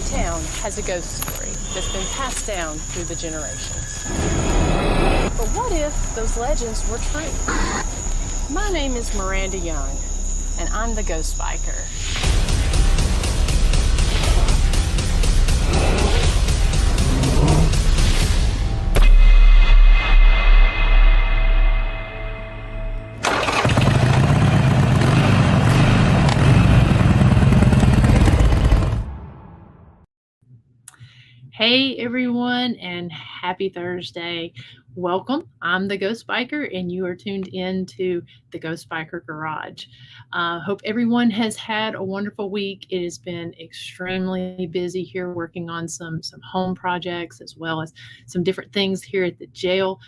Every town has a ghost story that's been passed down through the generations. But what if those legends were true? My name is Miranda Young, and I'm the Ghost Biker. Hey everyone, and happy Thursday. Welcome. I'm the Ghost Biker, and you are tuned in to the Ghost Biker Garage. Hope everyone has had a wonderful week. It has been extremely busy here working on some home projects as well as some different things here at the jail.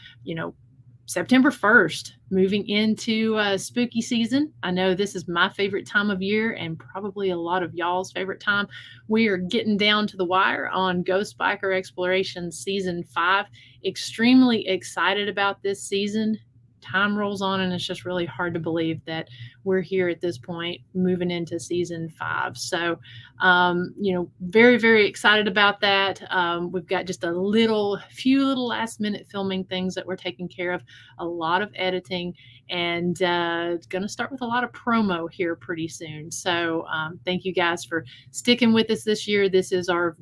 September 1st, moving into spooky season. I know this is my favorite time of year and probably a lot of y'all's favorite time. We are getting down to the wire on Ghost Biker Exploration Season 5. Extremely excited about this season. Time rolls on and it's just really hard to believe that we're here at this point moving into Season 5. So, very, very excited about that. We've got just a few little last minute filming things that we're taking care of, a lot of editing, and going to start with a lot of promo here pretty soon. So thank you guys for sticking with us this year. This is our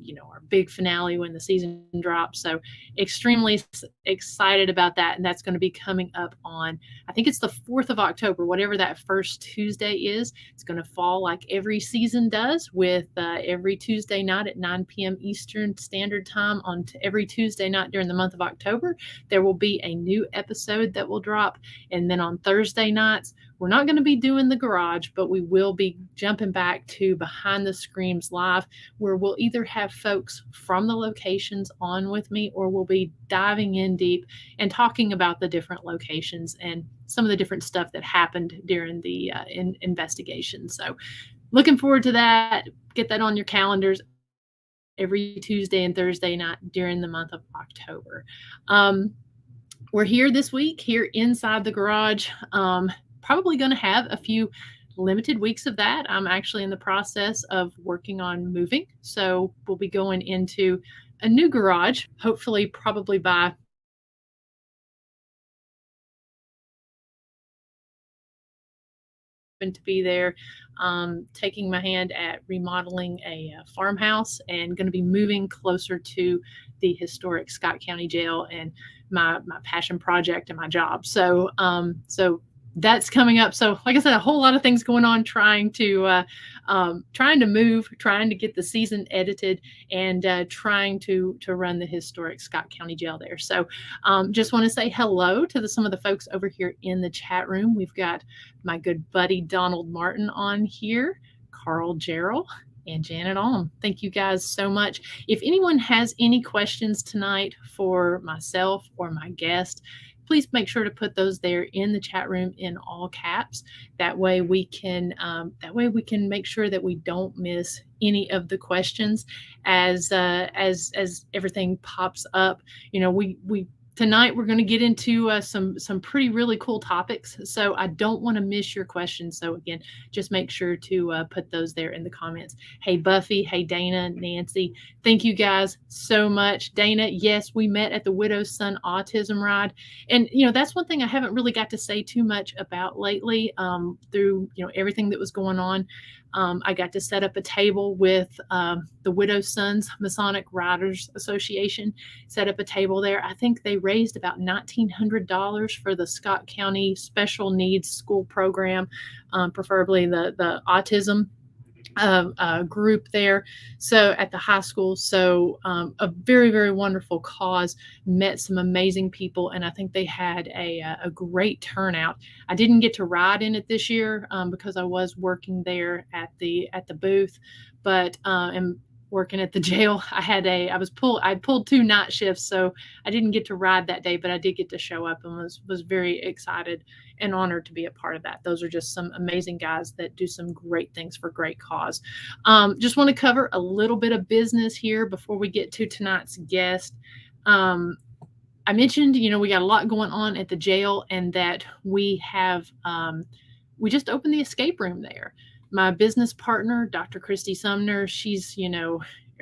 big finale when the season drops. So extremely excited about that. And that's going to be coming up on, I think it's the 4th of October, whatever that first Tuesday is. It's going to fall like every season does, with every Tuesday night at 9 p.m. Eastern Standard Time on every Tuesday night during the month of October. There will be a new episode that will drop. And then on Thursday nights, we're not going to be doing the garage, but we will be jumping back to Behind the Screams Live, where we'll either have folks from the locations on with me, or we'll be diving in deep and talking about the different locations and some of the different stuff that happened during the investigation. So looking forward to that. Get that on your calendars every Tuesday and Thursday night during the month of October. We're here this week, here inside the garage. Probably going to have a few limited weeks of that. I'm actually in the process of working on moving. So we'll be going into a new garage, hopefully probably by to be there, taking my hand at remodeling a farmhouse, and going to be moving closer to the historic Scott County Jail and my passion project and my job. So that's coming up. So like I said, a whole lot of things going on, trying to move, trying to get the season edited, and trying to run the historic Scott County Jail there. So just want to say hello to some of the folks over here in the chat room. We've got my good buddy Donald Martin on here, Carl Gerald, and Janet Alm. Thank you guys so much. If anyone has any questions tonight for myself or my guest, please make sure to put those there in the chat room in all caps. That way we can make sure that we don't miss any of the questions as everything pops up. Tonight we're going to get into some pretty really cool topics, so I don't want to miss your questions. So again, just make sure to put those there in the comments. Hey Buffy, hey Dana, Nancy, thank you guys so much. Dana, yes, we met at the Widow's Son Autism Ride, and that's one thing I haven't really got to say too much about lately. Through everything that was going on, I got to set up a table with the Widow's Sons Masonic Riders Association. Set up a table there. I think they raised about $1,900 for the Scott County Special Needs School Program, preferably the autism group there, so at the high school. So a very, very wonderful cause. Met some amazing people, and I think they had a great turnout. I didn't get to ride in it this year because I was working there at the booth, but am working at the jail. I pulled 2 night shifts, so I didn't get to ride that day, but I did get to show up and was very excited and honored to be a part of that. Those are just some amazing guys that do some great things for great cause. Just want to cover a little bit of business here before we get to tonight's guest. I mentioned, we got a lot going on at the jail, and that we just opened the escape room there. My business partner, Dr. Christy Sumner, she's,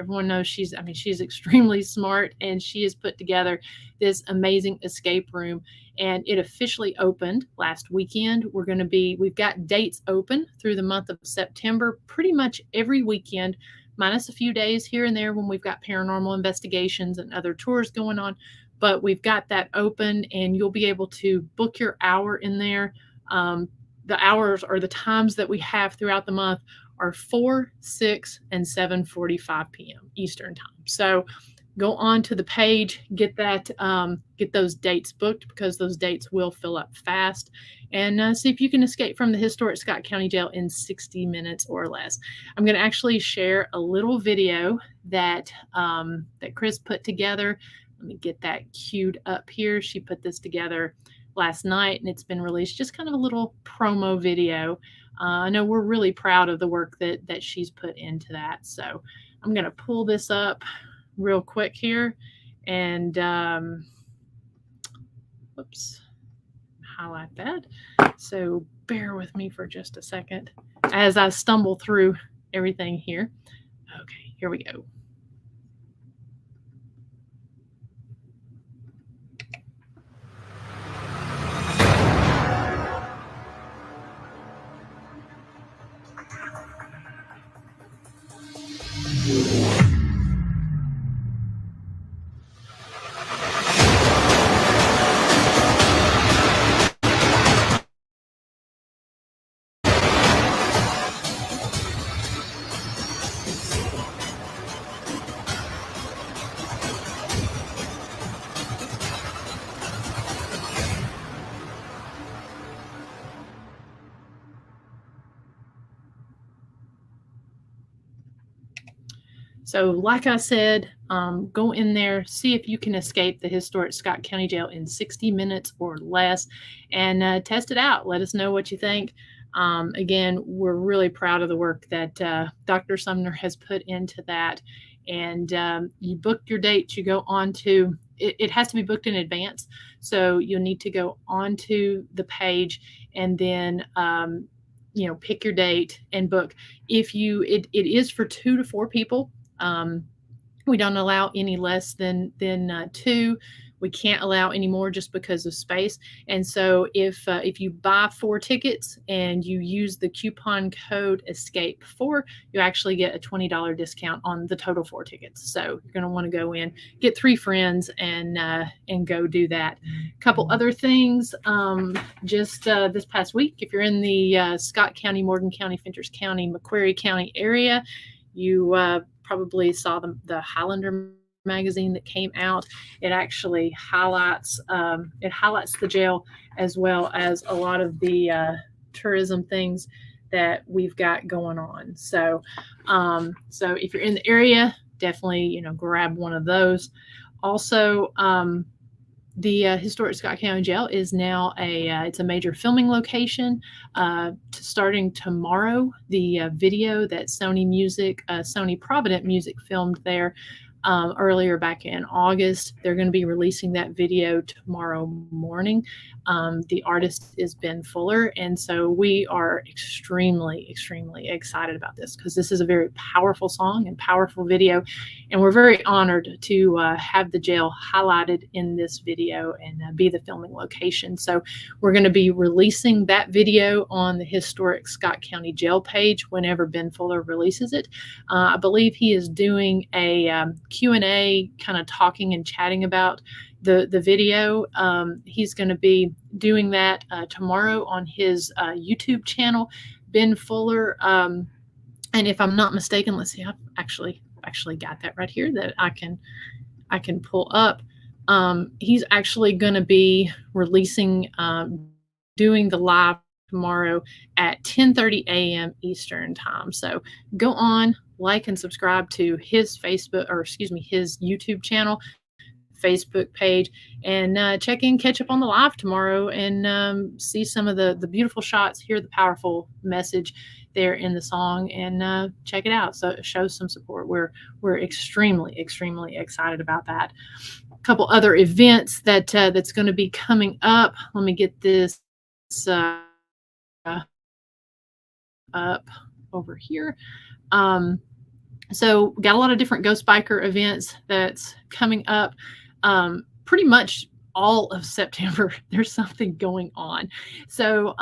Everyone knows she's extremely smart, and she has put together this amazing escape room, and it officially opened last weekend. We've got dates open through the month of September, pretty much every weekend, minus a few days here and there when we've got paranormal investigations and other tours going on. But we've got that open, and you'll be able to book your hour in there. The hours or the times that we have throughout the month are 4, 6, and 7:45 p.m. Eastern time. So go on to the page, get those dates booked, because those dates will fill up fast, and see if you can escape from the historic Scott County Jail in 60 minutes or less. I'm going to actually share a little video that Chris put together. Let me get that queued up here. She put this together last night, and it's been released, just kind of a little promo video. I know we're really proud of the work that she's put into that. So I'm going to pull this up real quick here and highlight that. So bear with me for just a second as I stumble through everything here. Okay, here we go. So like I said, go in there, see if you can escape the historic Scott County Jail in 60 minutes or less, and test it out. Let us know what you think. Again, we're really proud of the work that Dr. Sumner has put into that. And you book your dates, you go on to, it has to be booked in advance. So you'll need to go onto the page and then pick your date and book. It is for 2 to 4 people. We don't allow any less than 2. We can't allow any more just because of space. And so if you buy 4 tickets and you use the coupon code ESCAPE4, you actually get a $20 discount on the total 4 tickets. So you're going to want to go in, get 3 friends, and go do that. A couple other things. Just this past week, if you're in the Scott County, Morgan County, Fentress County, Macquarie County area, you probably saw the Highlander magazine that came out. It actually highlights the jail, as well as a lot of the tourism things that we've got going on. So if you're in the area, definitely grab one of those. Also, the historic Scott County Jail is now it's a major filming location. Starting tomorrow, the video that Sony Provident Music filmed there earlier back in August, they're going to be releasing that video tomorrow morning. The artist is Ben Fuller, and so we are extremely, extremely excited about this, because this is a very powerful song and powerful video, and we're very honored to have the jail highlighted in this video and be the filming location. So we're going to be releasing that video on the historic Scott County Jail page whenever Ben Fuller releases it. I believe he is doing a Q&A, kind of talking and chatting about the video. He's going to be doing that tomorrow on his YouTube channel, Ben Fuller. And if I'm not mistaken, let's see, I've actually got that right here that I can pull up. He's actually going to be releasing, doing the live tomorrow at 10:30 a.m. Eastern time. So go on, like and subscribe to his his YouTube channel, Facebook page, and catch up on the live tomorrow, and see some of the beautiful shots, hear the powerful message there in the song, and check it out. So show some support. We're extremely, extremely excited about that. A couple other events that's going to be coming up. Let me get this up over here. So we got a lot of different ghost biker events that's coming up. Pretty much all of September, there's something going on. So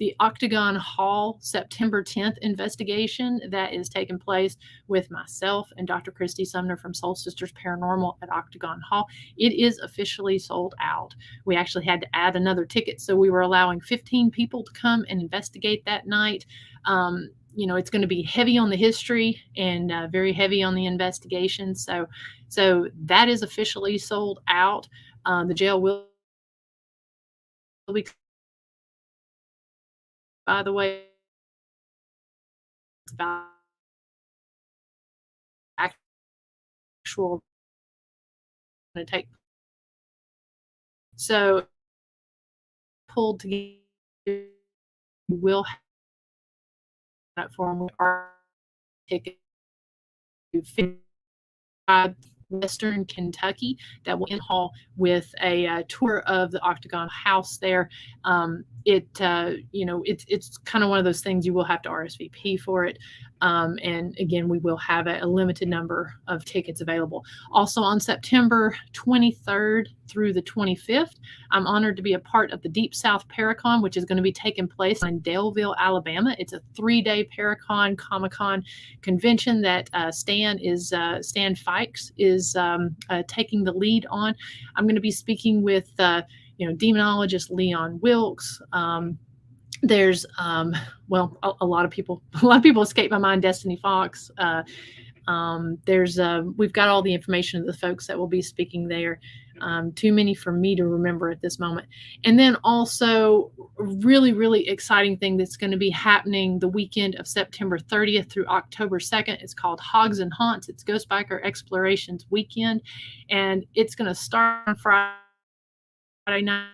the Octagon Hall September 10th investigation that is taking place with myself and Dr. Christy Sumner from Soul Sisters Paranormal at Octagon Hall, it is officially sold out. We actually had to add another ticket, so we were allowing 15 people to come and investigate that night. It's going to be heavy on the history and very heavy on the investigation. So that is officially sold out. The jail will be, by the way, it's about actual going to take. So pulled together, we will have that form with our ticket to Western Kentucky that will in hall with a tour of the Octagon House there. It's kind of one of those things you will have to RSVP for it. And again, we will have a limited number of tickets available. Also on September 23rd through the 25th, I'm honored to be a part of the Deep South Paracon, which is going to be taking place in Daleville, Alabama. It's a 3-day Paracon Comic-Con convention that Stan Fikes is taking the lead on. I'm going to be speaking with demonologist Leon Wilkes. There's a lot of people escape my mind. Destiny Fox. We've got all the information of the folks that will be speaking there. Too many for me to remember at this moment. And then also really, really exciting thing that's going to be happening the weekend of September 30th through October 2nd. It's called Hogs and Haunts. It's Ghost Biker Explorations Weekend. And it's going to start on Friday night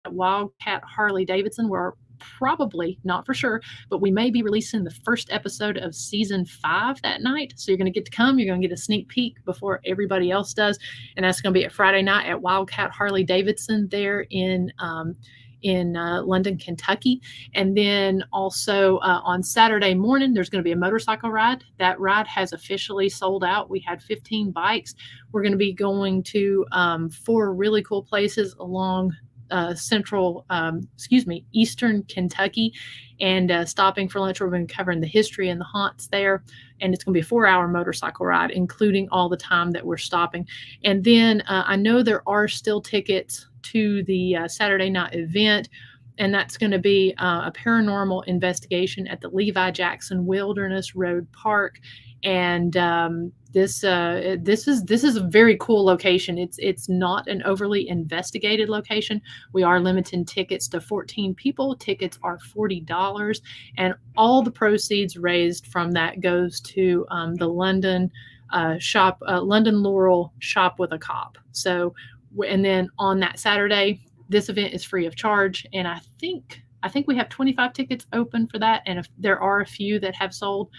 at Wildcat Harley Davidson. We're probably, not for sure, but we may be releasing the first episode of season 5 that night. So you're going to get to come. You're going to get a sneak peek before everybody else does. And that's going to be a Friday night at Wildcat Harley Davidson there in London, Kentucky. And then also on Saturday morning, there's going to be a motorcycle ride. That ride has officially sold out. We had 15 bikes. We're going to be going to 4 really cool places along Eastern Kentucky, and stopping for lunch. We're going to be covering the history and the haunts there. And it's going to be a 4-hour motorcycle ride, including all the time that we're stopping. And then I know there are still tickets to the Saturday night event, and that's going to be a paranormal investigation at the Levi Jackson Wilderness Road Park. And this is a very cool location. It's not an overly investigated location. We are limiting tickets to 14 people. Tickets are $40, and all the proceeds raised from that goes to the London London Laurel Shop with a Cop. So, and then on that Saturday, this event is free of charge, and I think we have 25 tickets open for that, and if there are a few that have sold.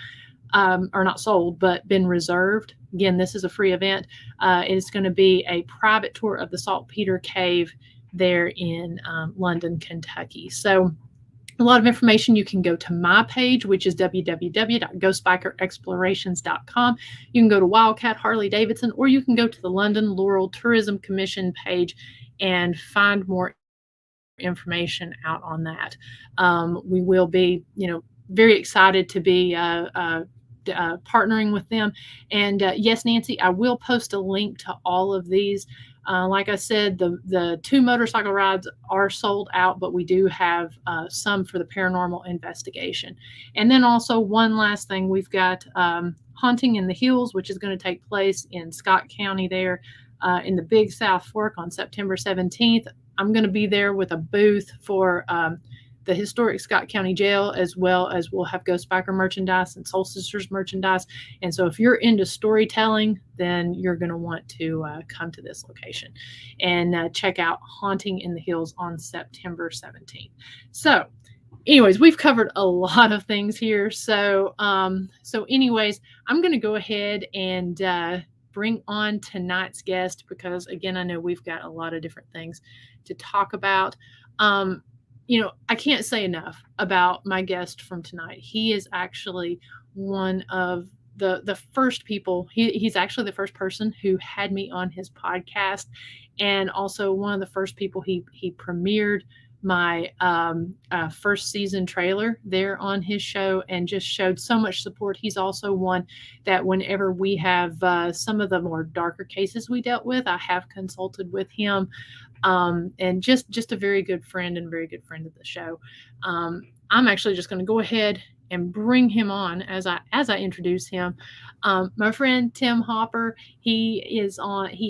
Or not sold, but been reserved. Again, this is a free event. It's going to be a private tour of the Saltpeter Cave there in London, Kentucky. So a lot of information. You can go to my page, which is www.ghostbikerexplorations.com. You can go to Wildcat Harley Davidson, or you can go to the London Laurel Tourism Commission page and find more information out on that. We will be, very excited to be partnering with them. And yes, Nancy, I will post a link to all of these. Like I said, the 2 motorcycle rides are sold out, but we do have some for the paranormal investigation. And then also one last thing, we've got Haunting in the Hills, which is going to take place in Scott County there in the Big South Fork on September 17th. I'm going to be there with a booth for the historic Scott County Jail, as well as we'll have Ghost Biker merchandise and Soul Sisters merchandise. And so if you're into storytelling, then you're going to want to come to this location and check out Haunting in the Hills on September 17th. So anyways, we've covered a lot of things here. So anyways, I'm going to go ahead and bring on tonight's guest, because again, I know we've got a lot of different things to talk about. I can't say enough about my guest from tonight. He is actually one of the first people. He's actually the first person who had me on his podcast, and also one of the first people he premiered my first season trailer there on his show, and just showed so much support. He's also one that whenever we have some of the more darker cases we dealt with, I have consulted with him, and just a very good friend and very good friend of the show. I'm actually just going to go ahead and bring him on as I introduce him. My friend Tim Hopper. He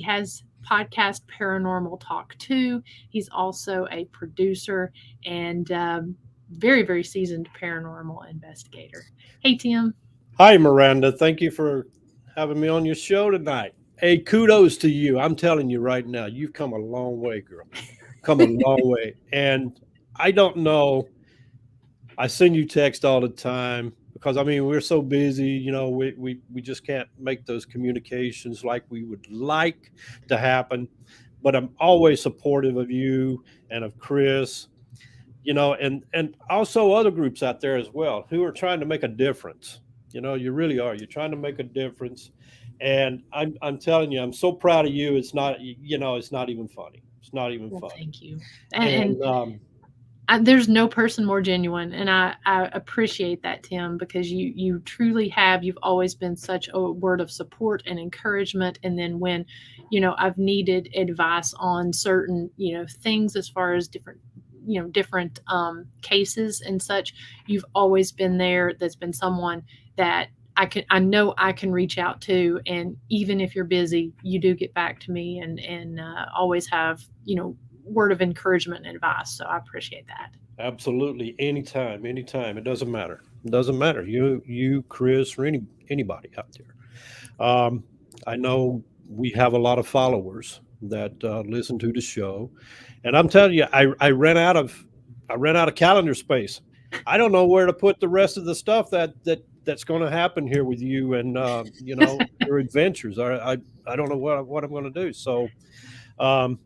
has podcast Paranormal Talk 2. He's also a producer and very, very seasoned paranormal investigator. Hey, Tim. Hi, Miranda. Thank you for having me on your show tonight. Hey, kudos to you. I'm telling you right now, you've come a long way, girl. Come a long way. And I don't know. I send you text all the time because I mean we're so busy. We just can't make those communications like we would like to happen. But I'm always supportive of you and of Chris. And also other groups out there as well who are trying to make a difference. You really are. You're trying to make a difference, and I'm telling you, I'm so proud of you. It's not even funny. It's not even Well, funny. thank you. And There's no person more genuine, and I appreciate that, Tim, because you truly have. You've always been such a word of support and encouragement, and then when I've needed advice on certain things as far as different cases and such, you've always been there. That's been someone that I know I can reach out to, and even if you're busy, you do get back to me, and always have word of encouragement and advice. So I appreciate that. absolutely, anytime, anytime. It doesn't matter. It doesn't matter. You, Chris, or anybody out there. I know we have a lot of followers that listen to the show, and I'm telling you, I ran out of calendar space. I don't know where to put the rest of the stuff that's going to happen here with you and your adventures. I don't know what I'm going to do. So um,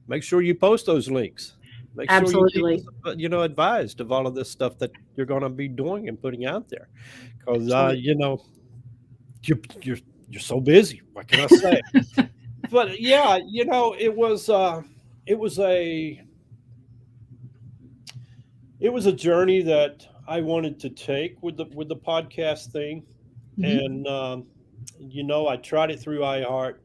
make sure you post those links. Make sure you keep us, Absolutely. advised of all of this stuff that you're going to be doing and putting out there, because Absolutely. you're you're so busy. What can I say? But yeah, it was a it was a journey that I wanted to take with the podcast thing, Hmm. and I tried it through iHeart.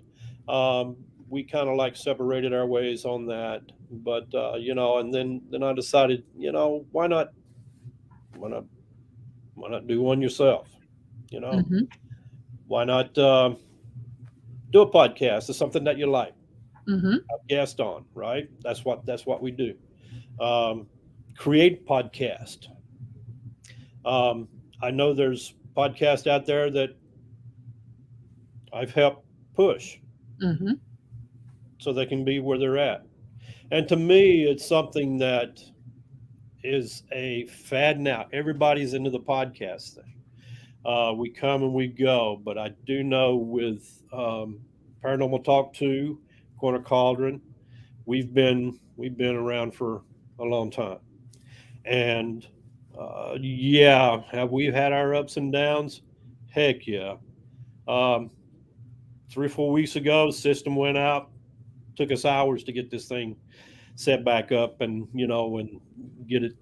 We kind of like separated our ways on that, but and then I decided, why not why not do one yourself? You know, Hmm. why not do a podcast? It's something that you like. Hmm. Have guest on, right? That's what we do. Um, Create podcast. I know there's podcasts out there that I've helped push Hmm. so they can be where they're at. And to me, it's something that is a fad now. Everybody's into the podcast thing. We come and we go, but I do know with Paranormal Talk 2, Corner Cauldron, we've been around for a long time. And yeah, have we had our ups and downs? Heck yeah. Um, 3 or 4 weeks ago, the system went out. Took us hours to get this thing set back up, and get it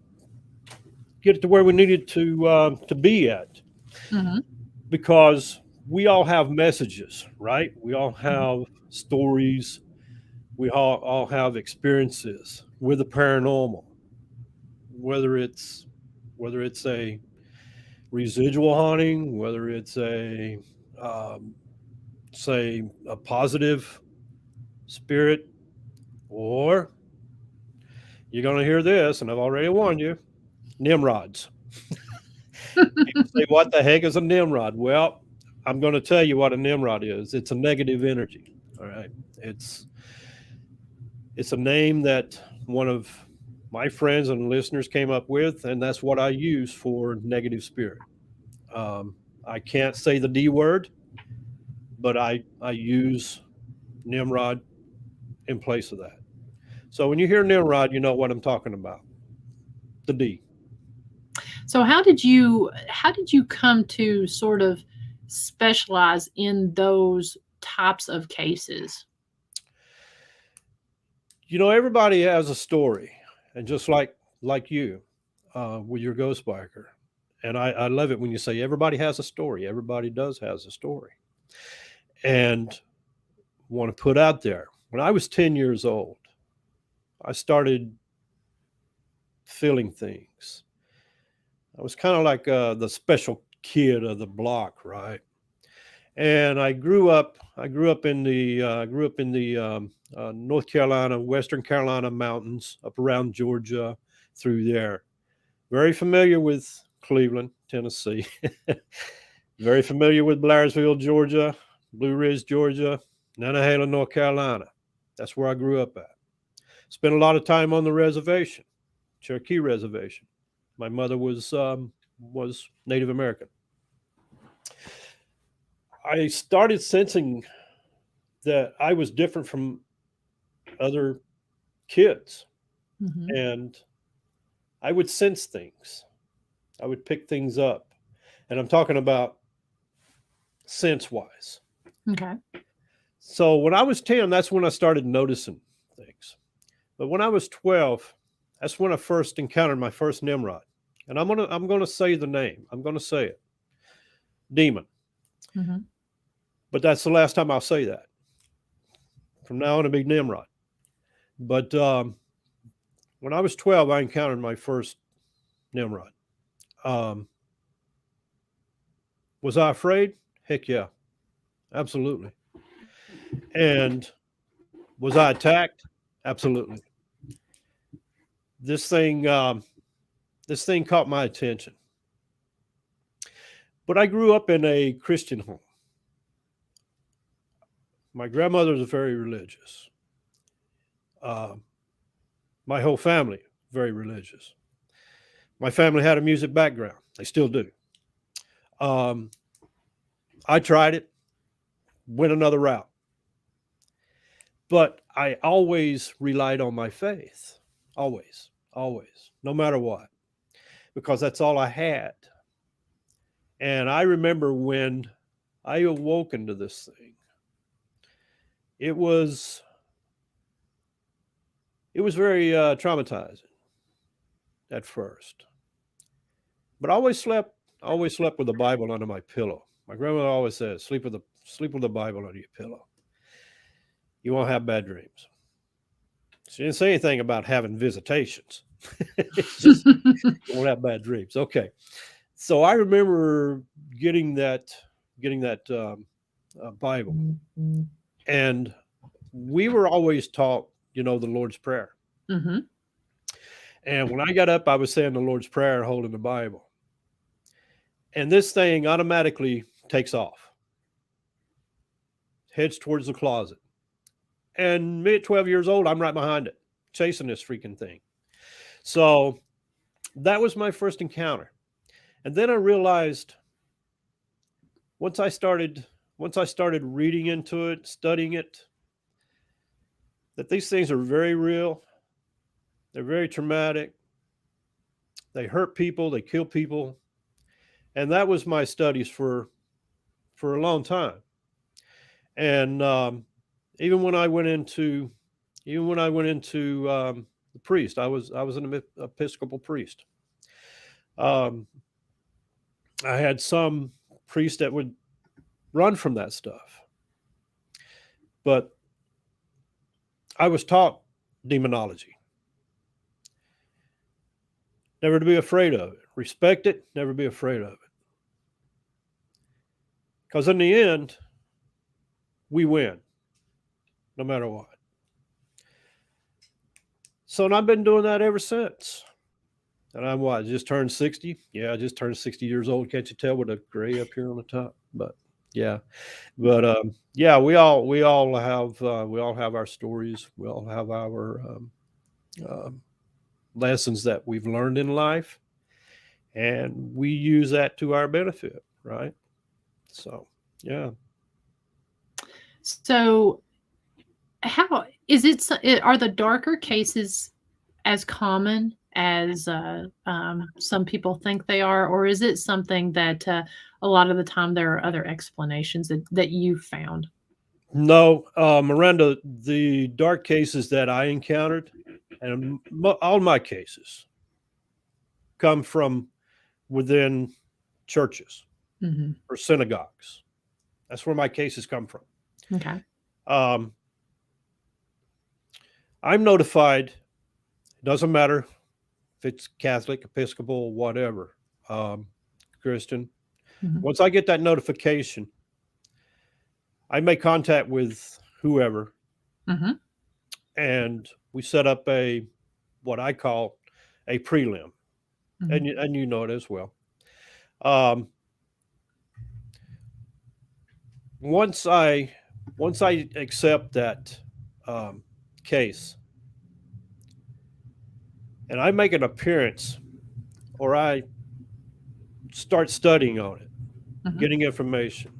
get it to where we needed to be at, Hmm. because we all have messages, right? We all Hmm. have stories. We all have experiences with the paranormal, whether it's whether it's a residual haunting, whether it's a um, say a positive spirit, or you're going to hear this, and I've already warned you, Nimrods. People say, "What the heck is a Nimrod?" Well, I'm going to tell you what a Nimrod is. It's a negative energy. All right, it's it's a name that one of my friends and listeners came up with, and that's what I use for negative spirit. I can't say the D word, but I use Nimrod in place of that. So when you hear Nimrod, you know what I'm talking about. the D. So how did you come to sort of specialize in those types of cases? You know, everybody has a story, and just like you with your ghost biker, and I love it when you say everybody has a story. Everybody does has a story, and want to put out there. When I was 10 years old, I started feeling things. I was kind of like the special kid of the block, right? And I grew up. I grew up in the North Carolina, Western Carolina mountains, up around Georgia, through there. Very familiar with Cleveland, Tennessee. Very familiar with Blairsville, Georgia, Blue Ridge, Georgia, Nantahala, North Carolina. That's where I grew up at. Spent a lot of time on the reservation, Cherokee Reservation. My mother was Native American. I started sensing that I was different from other kids, Mm-hmm. and I would sense things. I would pick things up, and I'm talking about sense wise. Okay. So when I was 10, that's when I started noticing things. But when I was 12, that's when I first encountered my first Nimrod. And I'm gonna say the name. I'm gonna say it. Demon. Mm-hmm. But that's the last time I'll say that. From now on, it'll be Nimrod. But when I was 12, I encountered my first Nimrod. Um, was I afraid? Heck yeah, absolutely. And was I attacked? Absolutely. This thing, this thing caught my attention. But I grew up in a Christian home. My grandmother was very religious. Uh, my whole family very religious. My family had a music background. They still do. Um, I tried it, went another route, but I always relied on my faith. Always, always, no matter what, because that's all I had. And I remember when I awoke into this thing, it was very traumatizing at first. But I always slept with the Bible under my pillow. My grandmother always says, sleep with the Bible under your pillow. You won't have bad dreams. She didn't say anything about having visitations. It's just you won't have bad dreams. Okay. So I remember getting that Bible, and we were always taught, the Lord's Prayer. Mm-hmm. And when I got up, I was saying the Lord's Prayer, holding the Bible, and this thing automatically takes off, heads towards the closet. And me at 12 years old, I'm right behind it, chasing this freaking thing. So that was my first encounter. And then I realized once I started reading into it, studying it, that these things are very real. They're very traumatic. They hurt people, they kill people. And that was my studies for a long time. And even when I went into the priest, I was an Episcopal priest. I had some priests that would run from that stuff, but I was taught demonology. Never to be afraid of it. Respect it. Never be afraid of it. Because in the end, we win, no matter what. So, and I've been doing that ever since. And I'm what? Just turned 60? Yeah, I just turned 60 years old. Can't you tell with a gray up here on the top? But yeah, but yeah, we all have our stories. We all have our lessons that we've learned in life, and we use that to our benefit, right? So yeah. So how is it? Are the darker cases as common as some people think they are, or is it something that a lot of the time there are other explanations that you've found? No, Miranda, the dark cases that I encountered, and all my cases, come from within churches Hmm. or synagogues. That's where my cases come from. Okay. Um, I'm notified. It doesn't matter if it's Catholic, Episcopal, whatever, um, Christian. Hmm. Once I get that notification, I make contact with whoever, Hmm. and we set up a what I call a prelim, Hmm. and you know it as well. Um, once I once I accept that um, case, and I make an appearance, or I start studying on it, Hmm. getting information,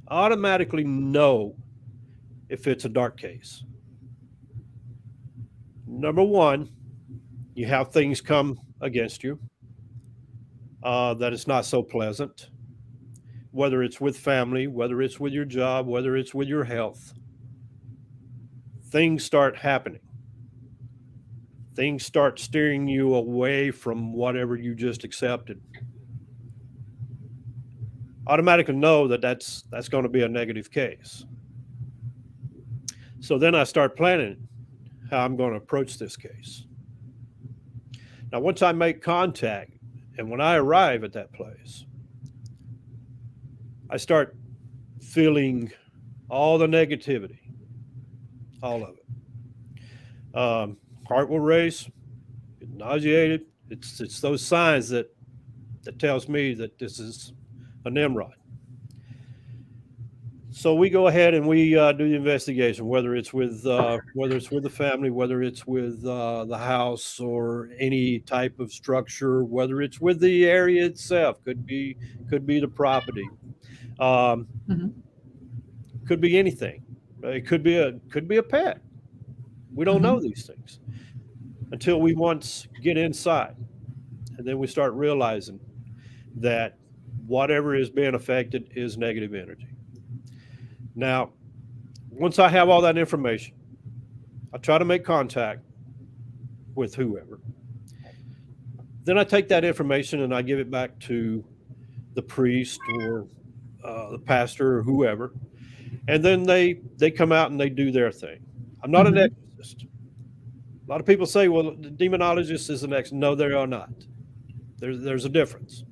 I automatically know if it's a dark case. Number one, you have things come against you that is not so pleasant, whether it's with family, whether it's with your job, whether it's with your health. Things start happening. Things start steering you away from whatever you just accepted. Automatically know that that's going to be a negative case. So then I start planning how I'm going to approach this case. Now, once I make contact and when I arrive at that place, I start feeling all the negativity, all of it. Heart will race, get nauseated. It's those signs that tells me that this is a Nimrod. So we go ahead and we do the investigation, whether it's with the family, whether it's with the house or any type of structure, whether it's with the area itself. Could be the property, um, Hmm. could be anything. It could be a pet. We don't know Hmm. these things until we once get inside, and then we start realizing that whatever is being affected is negative energy. Now, once I have all that information, I try to make contact with whoever. Then I take that information and I give it back to the priest or the pastor or whoever, and then they come out and they do their thing. I'm not an Hmm. exorcist. A lot of people say, "Well, the demonologist is an exorcist." No, they are not. There's a difference,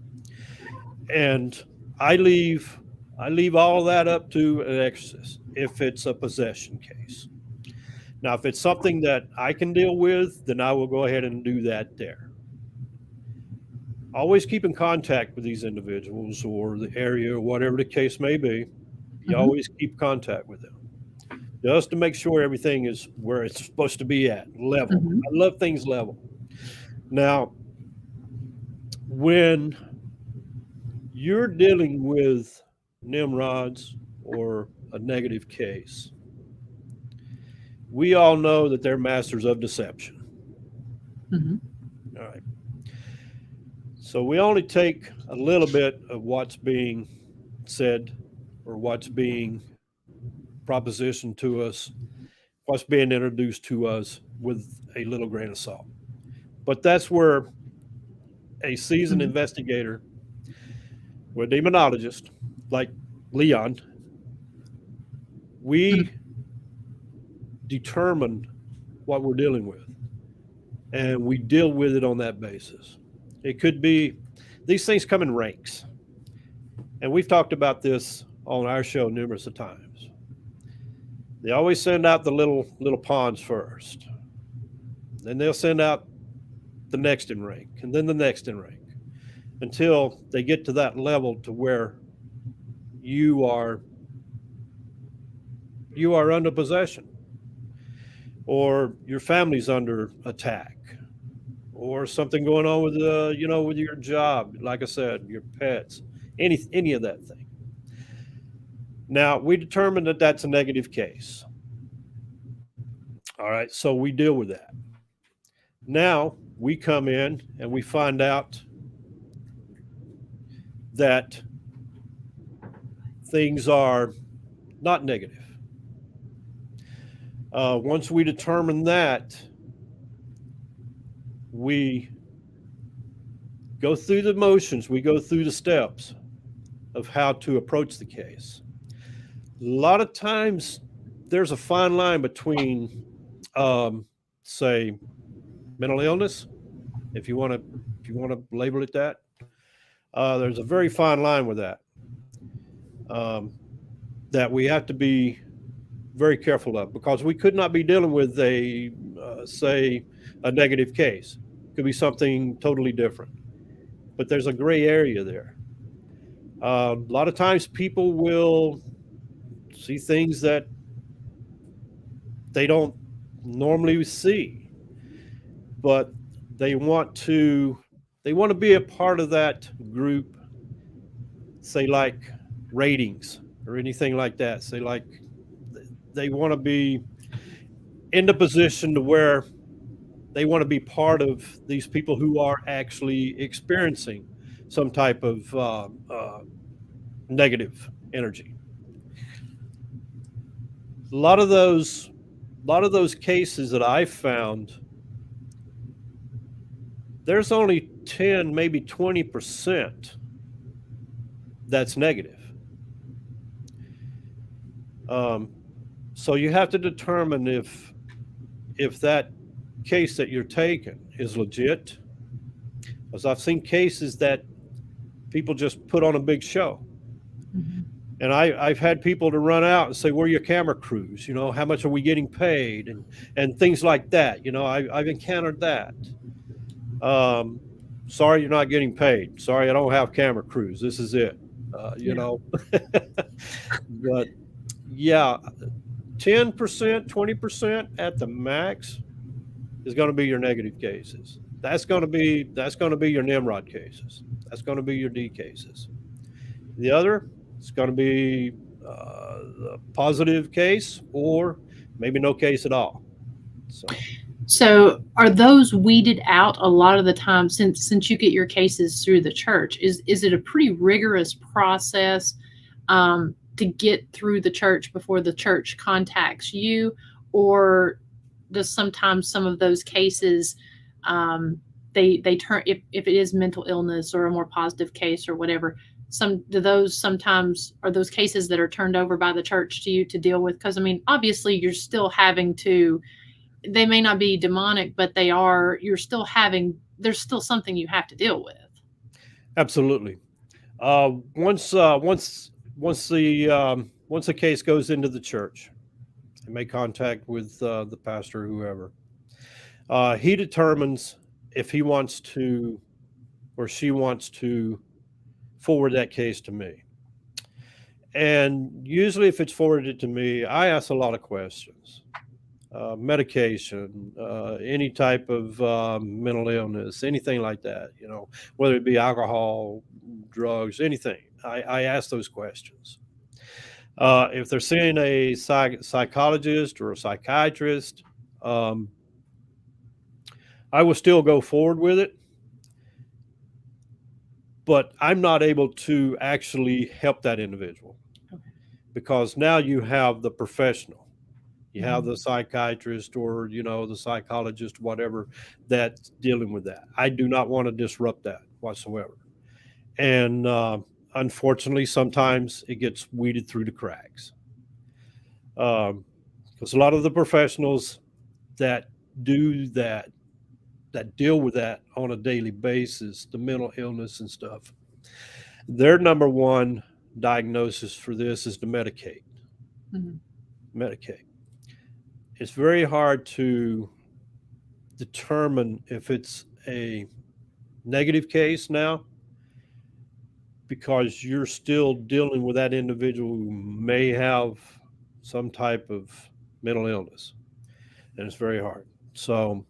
and I leave I leave all that up to an exorcist if it's a possession case. Now, if it's something that I can deal with, then I will go ahead and do that there. Always keep in contact with these individuals or the area or whatever the case may be. You Hmm. always keep contact with them just to make sure everything is where it's supposed to be at, level. Hmm. I love things level. Now, when you're dealing with Nimrods or a negative case, we all know that they're masters of deception. Hmm. All right. So we only take a little bit of what's being said or what's being propositioned to us, what's being introduced to us with a little grain of salt. But that's where a seasoned Hmm. investigator or a demonologist like Leon, we determine what we're dealing with and we deal with it on that basis. It could be these things come in ranks. And we've talked about this on our show numerous of times. They always send out the little pawns first. Then they'll send out the next in rank and then the next in rank until they get to that level to where you are you are under possession or your family's under attack or something going on with with your job, like I said, your pets, any of that thing. Now we determine that that's a negative case. All right, so we deal with that. Now we come in and we find out that things are not negative. Once we determine that, we go through the motions, we go through the steps of how to approach the case. A lot of times there's a fine line between, say, mental illness, if you want to label it that. There's a very fine line with that, that we have to be very careful of, because we could not be dealing with say, a negative case. It could be something totally different, but there's a gray area there. A lot of times people will see things that they don't normally see, but they want to be a part of that group, say like ratings or anything like that. Say like they want to be in the position to where they want to be part of these people who are actually experiencing some type of negative energy. A lot of those cases that I found, there's only 10, maybe 20% that's negative. So you have to determine if that case that you're taking is legit. Because I've seen cases that people just put on a big show. Mm-hmm. And I've had people to run out and say, where are your camera crews? You know, how much are we getting paid? And things like that. You know, I've encountered that. Sorry, you're not getting paid. Sorry, I don't have camera crews. This is it. You know, but yeah, 10%, 20% at the max is going to be your negative cases. That's going to be your Nimrod cases. That's going to be your D cases. The other, it's going to be a positive case, or maybe no case at all. So are those weeded out a lot of the time, since you get your cases through the church? Is it a pretty rigorous process to get through the church before the church contacts you, or does sometimes some of those cases they turn, if it is mental illness or a more positive case or whatever, are those cases that are turned over by the church to you to deal with? Because I mean, obviously you're still having to, they may not be demonic, but there's still something you have to deal with. Absolutely. Once the case goes into the church, they make contact with the pastor or whoever. He determines if he wants to or she wants to forward that case to me. And usually if it's forwarded to me, I ask a lot of questions. Medication, any type of mental illness, anything like that, you know, whether it be alcohol, drugs, anything. I ask those questions. If they're seeing a psychologist or a psychiatrist, I will still go forward with it, but I'm not able to actually help that individual, because now you have the professional. You have the psychiatrist or, you know, the psychologist, whatever, that's dealing with that. I do not want to disrupt that whatsoever. And unfortunately, sometimes it gets weeded through the cracks. Because a lot of the professionals that do that deal with that on a daily basis, the mental illness and stuff, their number one diagnosis for this is to medicate. Mm-hmm. Medicate. It's very hard to determine if it's a negative case now, because you're still dealing with that individual who may have some type of mental illness, and it's very hard. So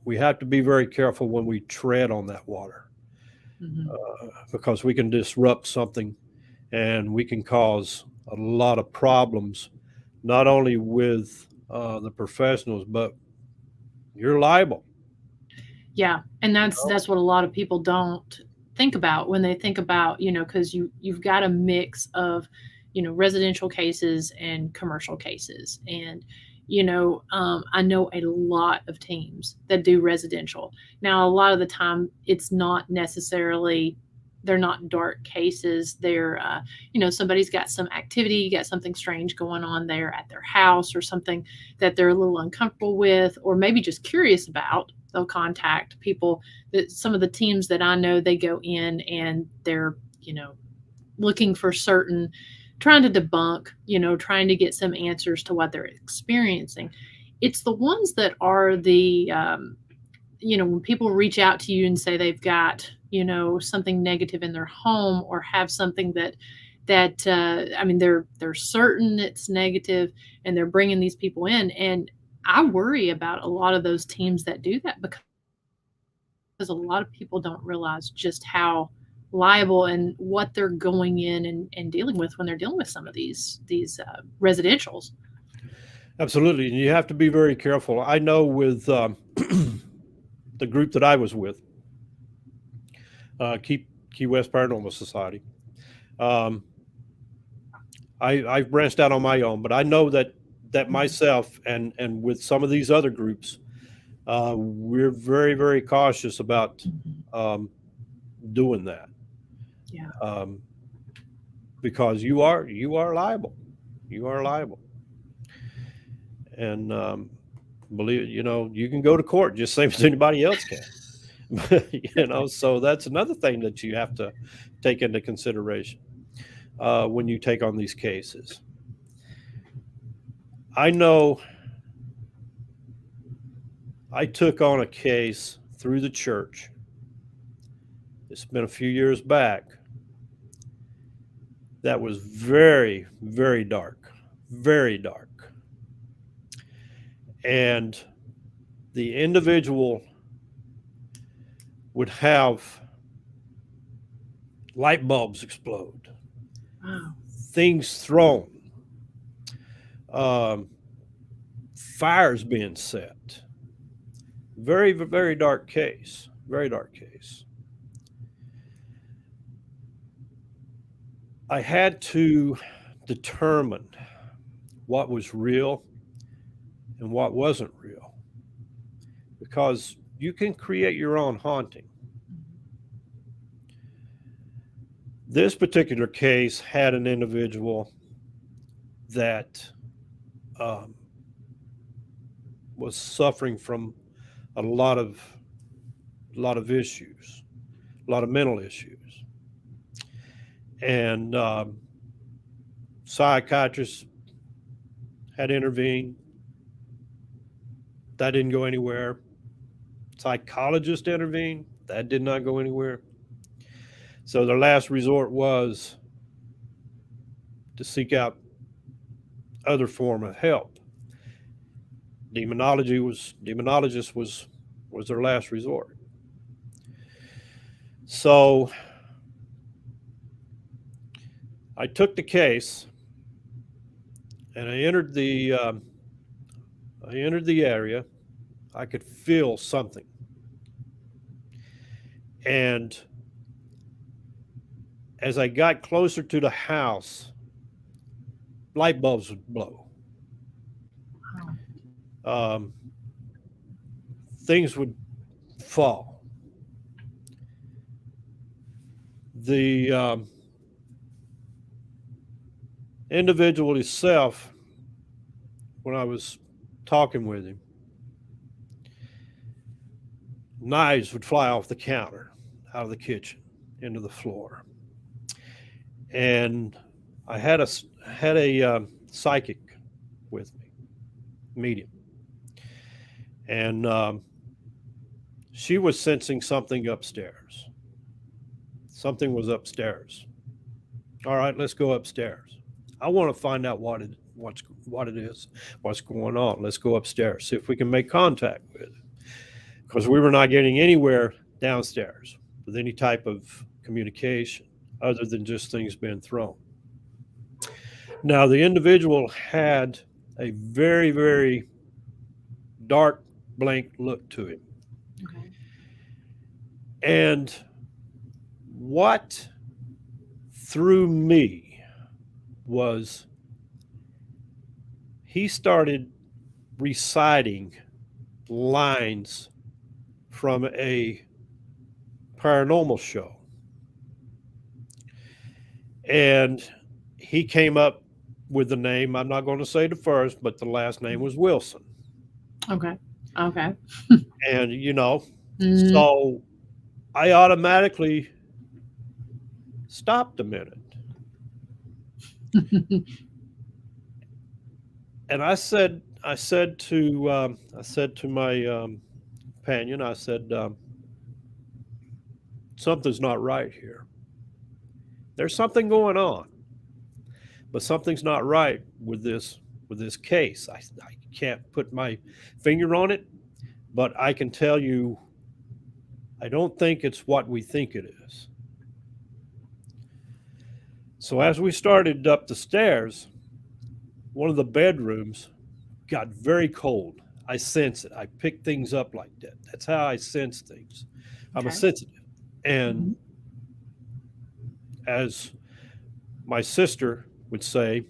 we have to be very careful when we tread on that water, because we can disrupt something and we can cause a lot of problems, not only with the professionals, but you're liable. Yeah, and that's what a lot of people don't think about when they think about, because you've got a mix of, residential cases and commercial cases. And, I know a lot of teams that do residential. Now, a lot of the time, it's not necessarily, they're not dark cases. They're, somebody's got some activity, got something strange going on there at their house or something that they're a little uncomfortable with, or maybe just curious about. They'll contact people. That some of the teams that I know, they go in and they're, looking for certain, trying to debunk, trying to get some answers to what they're experiencing. It's the ones that are the, when people reach out to you and say they've got, something negative in their home, or have something I mean, they're certain it's negative, and they're bringing these people in. And I worry about a lot of those teams that do that, because a lot of people don't realize just how liable and what they're going in and dealing with when they're dealing with some of these residentials. Absolutely. And you have to be very careful. I know with the group that I was with, Key West Paranormal Society, I've branched out on my own, but I know that myself and with some of these other groups, we're very, very cautious about doing that. Yeah. Because you are liable. You are liable. And believe it, you can go to court just same as anybody else can. So that's another thing that you have to take into consideration when you take on these cases. I know I took on a case through the church. It's been a few years back. That was very, very dark, very dark. And the individual would have light bulbs explode, Wow. things thrown, fires being set. Very, very dark case. Very dark case. I had to determine what was real and what wasn't real, because you can create your own haunting. This particular case had an individual that was suffering from a lot of issues, a lot of mental issues, and psychiatrists had intervened. That didn't go anywhere. Psychologist intervened. That did not go anywhere. So their last resort was to seek out other form of help. Demonologist was their last resort. So I took the case and I entered the area. I could feel something, and as I got closer to the house, light bulbs would blow. Things would fall. The individual himself, when I was talking with him, knives would fly off the counter, out of the kitchen, into the floor. And I had a psychic with me, medium, and she was sensing something upstairs. Something was upstairs. All right, let's go upstairs. I want to find out what it is, what's going on. Let's go upstairs, see if we can make contact with it, because we were not getting anywhere downstairs with any type of communication other than just things being thrown. Now, the individual had a very, very dark, blank look to him. Okay. And what threw me was he started reciting lines from a paranormal show. And he came up with the name. I'm not going to say the first, but the last name was Wilson. Okay. Okay. And, Mm. so I automatically stopped a minute. And I said to my companion, I said, something's not right here. There's something going on, but something's not right with this case. I can't put my finger on it, but I can tell you, I don't think it's what we think it is. So as we started up the stairs, one of the bedrooms got very cold. I sense it. I pick things up like that. That's how I sense things. I'm a Okay. sensitive. And Mhm. as my sister would say,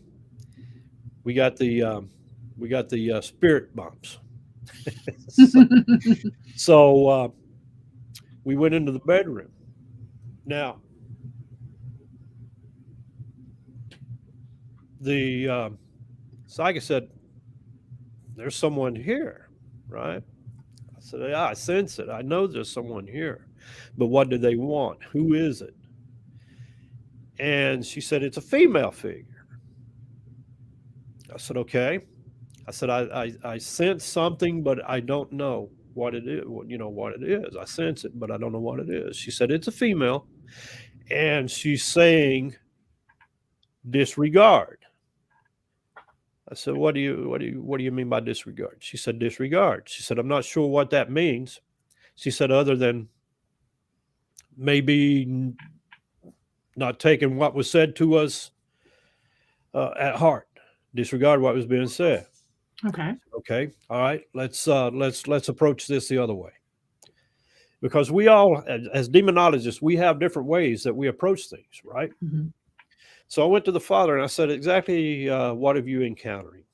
we got the spirit bumps. so so we went into the bedroom. Now the psychic said, "There's someone here, right?" I said, "Yeah, I sense it. I know there's someone here, but what do they want? Who is it?" And she said, "It's a female figure." I said, "Okay." I said, I sense something, but I don't know what it is. What it is. I sense it, but I don't know what it is." She said, "It's a female, and she's saying disregard." I said, what do you mean by disregard?" She said, "Disregard." She said, "I'm not sure what that means." She said, "Other than maybe not taking what was said to us at heart, disregard what was being said." Okay. Okay, all right. Let's approach this the other way, because we all, as demonologists, we have different ways that we approach things, right? Mhm. So I went to the father and I said, "Exactly, what have you encountering?"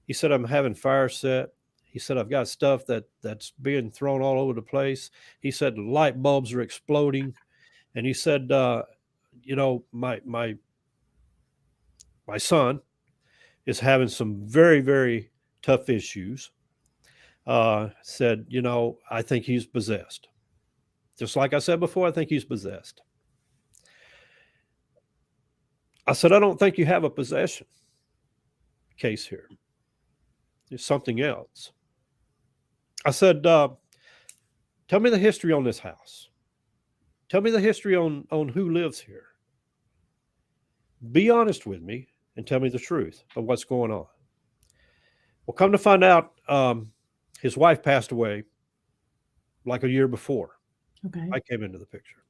He said, "I'm having fire set." He said, "I've got stuff that's being thrown all over the place." He said, "Light bulbs are exploding." And he said, my son is having some very, very tough issues." Said, "I think he's possessed." Just like I said before, I think he's possessed. I said, "I don't think you have a possession case here. There's something else." I said, "Tell me the history on this house. Tell me the history on who lives here. Be honest with me and tell me the truth of what's going on." Well, come to find out, his wife passed away like a year before Okay. I came into the picture.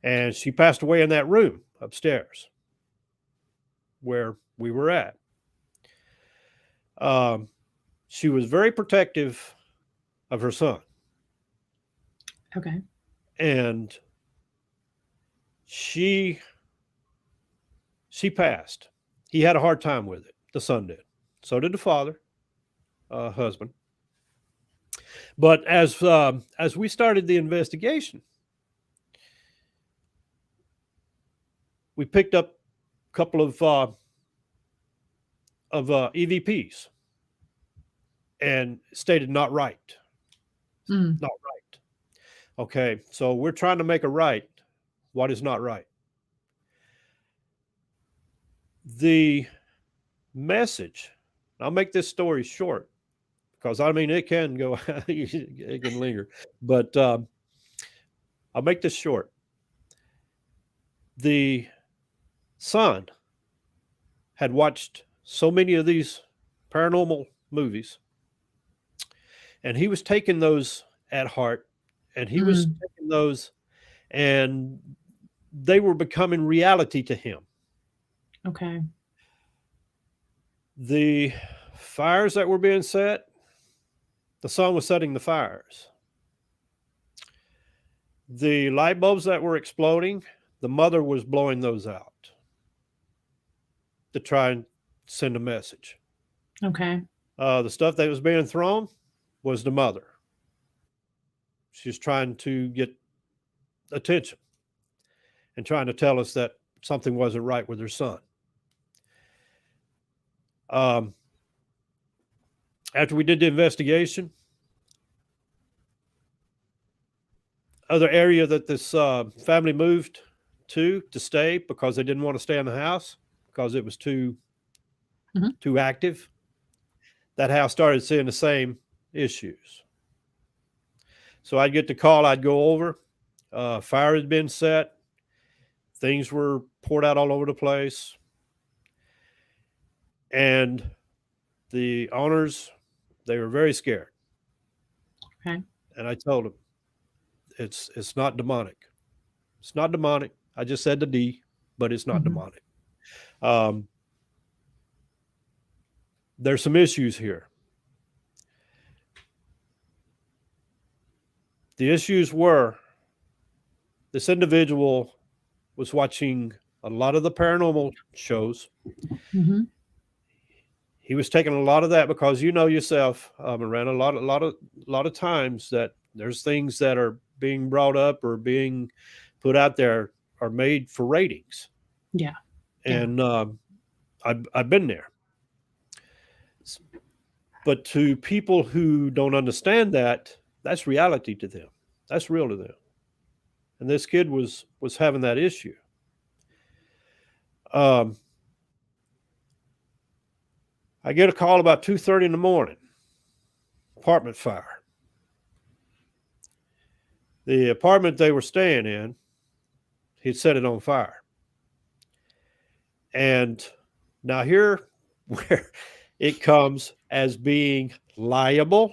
And she passed away in that room upstairs where we were at. Um, she was very protective of her son, Okay. and she she passed. He had a hard time with it. The son did. So did the father, husband. But as we started the investigation, we picked up a couple of EVPs and stated not right, Mm. not right. Okay, so we're trying to make a right what is not right. The message, I'll make this story short because I mean it can go, it can linger, but I'll make this short. The son had watched so many of these paranormal movies, and he was taking those at heart, and he was Mm. taking those, and they were becoming reality to him. Okay. The fires that were being set, the son was setting the fires. The light bulbs that were exploding, the mother was blowing those out to try and send a message. Okay. The stuff that was being thrown was the mother. She's trying to get attention and trying to tell us that something wasn't right with her son. After we did the investigation, other area that this family moved to stay because they didn't want to stay in the house because it was too active. That house started seeing the same issues. So I'd get the call, I'd go over. Fire had been set. Things were poured out all over the place. And the owners, they were very scared. Okay. And I told them, it's not demonic. It's not demonic. I just said the D, but it's not demonic. There's some issues here. The issues were this individual was watching a lot of the paranormal shows. He was taking a lot of that because you know yourself, around a lot of times that there's things that are being brought up or being put out there are made for ratings. Yeah. And I've been there. But to people who don't understand that, that's reality to them. That's real to them. And this kid was having that issue. I get a call about 2:30 in the morning. Apartment fire. The apartment they were staying in, he'd set it on fire. And now here where it comes as being liable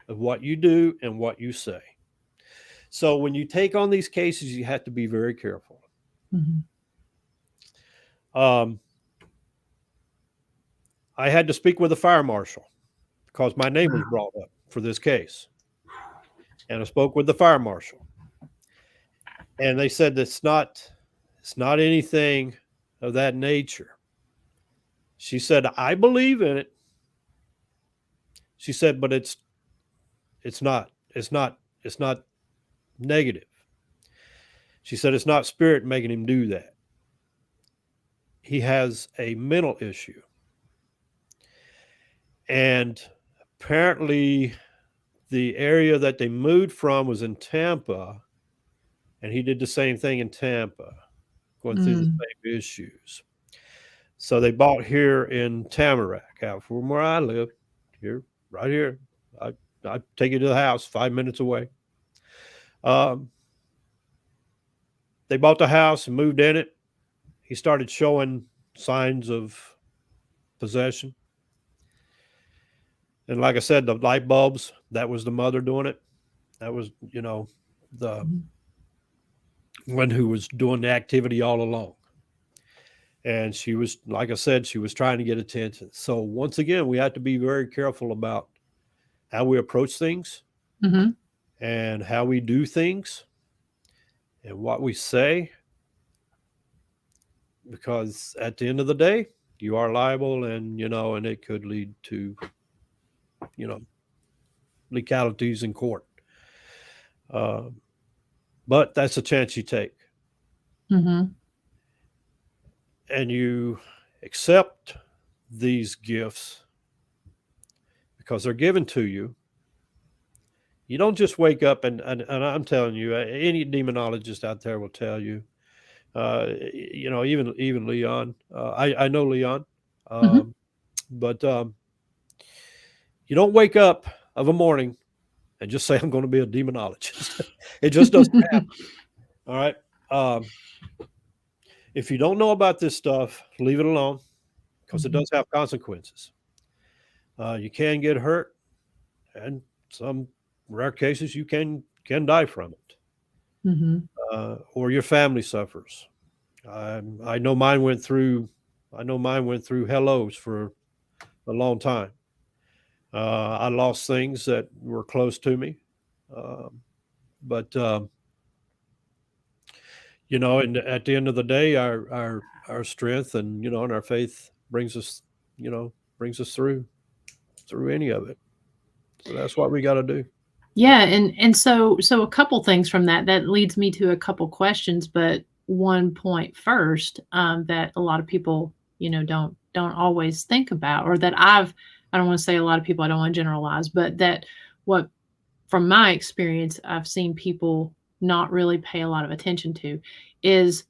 of what you do and what you say. So when you take on these cases, you have to be very careful. I had to speak with a fire marshal because my name was brought up for this case. And I spoke with the fire marshal. And they said it's not anything of that nature. She said, I believe in it. She said, but it's not negative. She said, it's not spirit making him do that. He has a mental issue. And apparently the area that they moved from was in Tampa, and he did the same thing in Tampa, going through the same issues. So they bought here in Tamarack, out from where I live, here, right here. I take you to the house, 5 minutes away. They bought the house and moved in it. He started showing signs of possession. And like I said, the light bulbs, that was the mother doing it. That was, the one who was doing the activity all along. And she was, like I said, she was trying to get attention. So once again, we have to be very careful about how we approach things and how we do things and what we say. Because at the end of the day, you are liable and it could lead to, legalities in court. But that's a chance you take. And you accept these gifts because they're given to you. You don't just wake up and I'm telling you, any demonologist out there will tell you, even Leon, I know Leon, but you don't wake up of a morning and just say, I'm going to be a demonologist. It just doesn't happen. All right. If you don't know about this stuff, leave it alone because it does have consequences. You can get hurt, and some rare cases you can die from it, or your family suffers. I know mine went through hellos for a long time. I lost things that were close to me, But and at the end of the day, our strength and and our faith brings us through any of it. So that's what we got to do. Yeah, and so a couple things from that leads me to a couple questions, but one point first, that a lot of people, don't always think about, or that I don't want to say a lot of people, I don't want to generalize, but that what from my experience I've seen people not really pay a lot of attention to is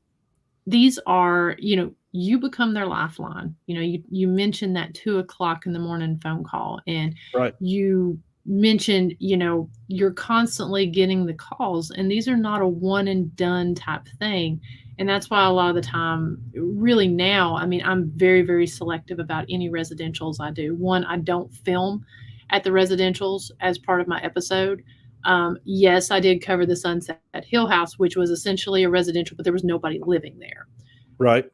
these are, you become their lifeline. You mentioned that 2 o'clock in the morning phone call, and Right. you mentioned, you're constantly getting the calls, and these are not a one and done type thing. And that's why a lot of the time, really now, I mean, I'm very, very selective about any residentials I do. One, I don't film at the residentials as part of my episode. Yes, I did cover the Sunset Hill House, which was essentially a residential, but there was nobody living there. Right.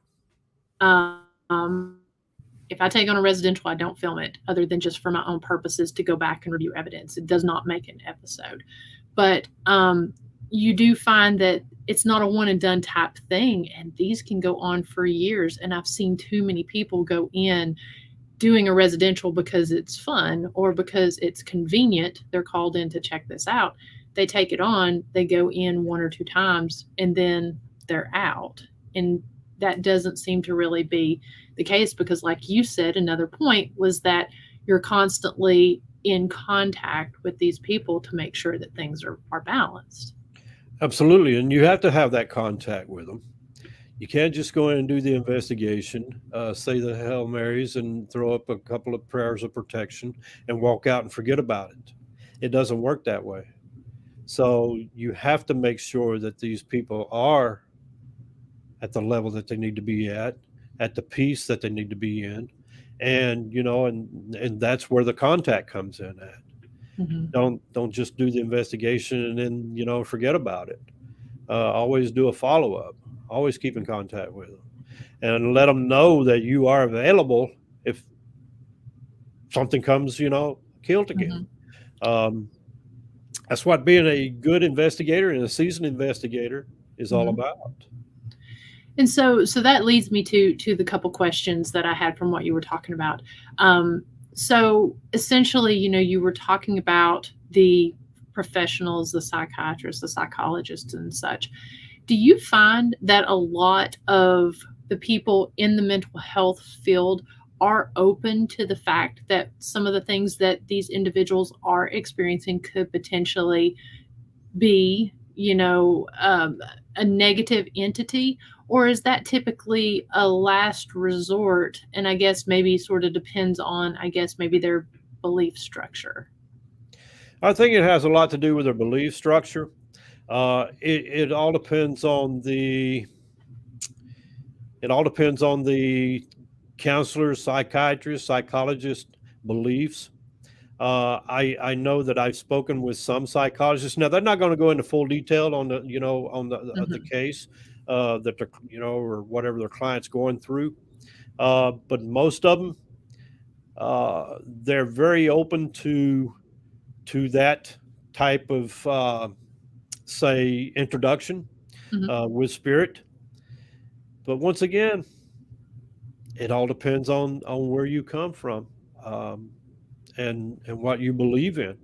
If I take on a residential, I don't film it other than just for my own purposes to go back and review evidence. It does not make an episode. But you do find that it's not a one and done type thing, and these can go on for years. And I've seen too many people go in doing a residential because it's fun or because it's convenient. They're called in to check this out. They take it on, they go in one or two times, and then they're out. And that doesn't seem to really be the case because, like you said, another point was that you're constantly in contact with these people to make sure that things are balanced. Absolutely. And you have to have that contact with them. You can't just go in and do the investigation, say the Hail Marys and throw up a couple of prayers of protection and walk out and forget about it. It doesn't work that way. So you have to make sure that these people are at the level that they need to be at the peace that they need to be in. And, and that's where the contact comes in at. Mm-hmm. Don't just do the investigation and then, forget about it. Always do a follow up. Always keep in contact with them and let them know that you are available if something comes, killed again. Mm-hmm. That's what being a good investigator and a seasoned investigator is all Mm-hmm. about. And so that leads me to the couple questions that I had from what you were talking about. So essentially, you were talking about the professionals, the psychiatrists, the psychologists, and such. Do you find that a lot of the people in the mental health field are open to the fact that some of the things that these individuals are experiencing could potentially be, a negative entity? Or is that typically a last resort? And I guess maybe sort of depends on, maybe their belief structure. I think it has a lot to do with their belief structure. It all depends on the counselor's, psychiatrist, psychologist beliefs. I know that I've spoken with some psychologists. Now they're not going to go into full detail on the case that they're or whatever their client's going through, but most of them they're very open to that type of say introduction Mm-hmm. with spirit. But once again, it all depends on where you come from, um, and what you believe in.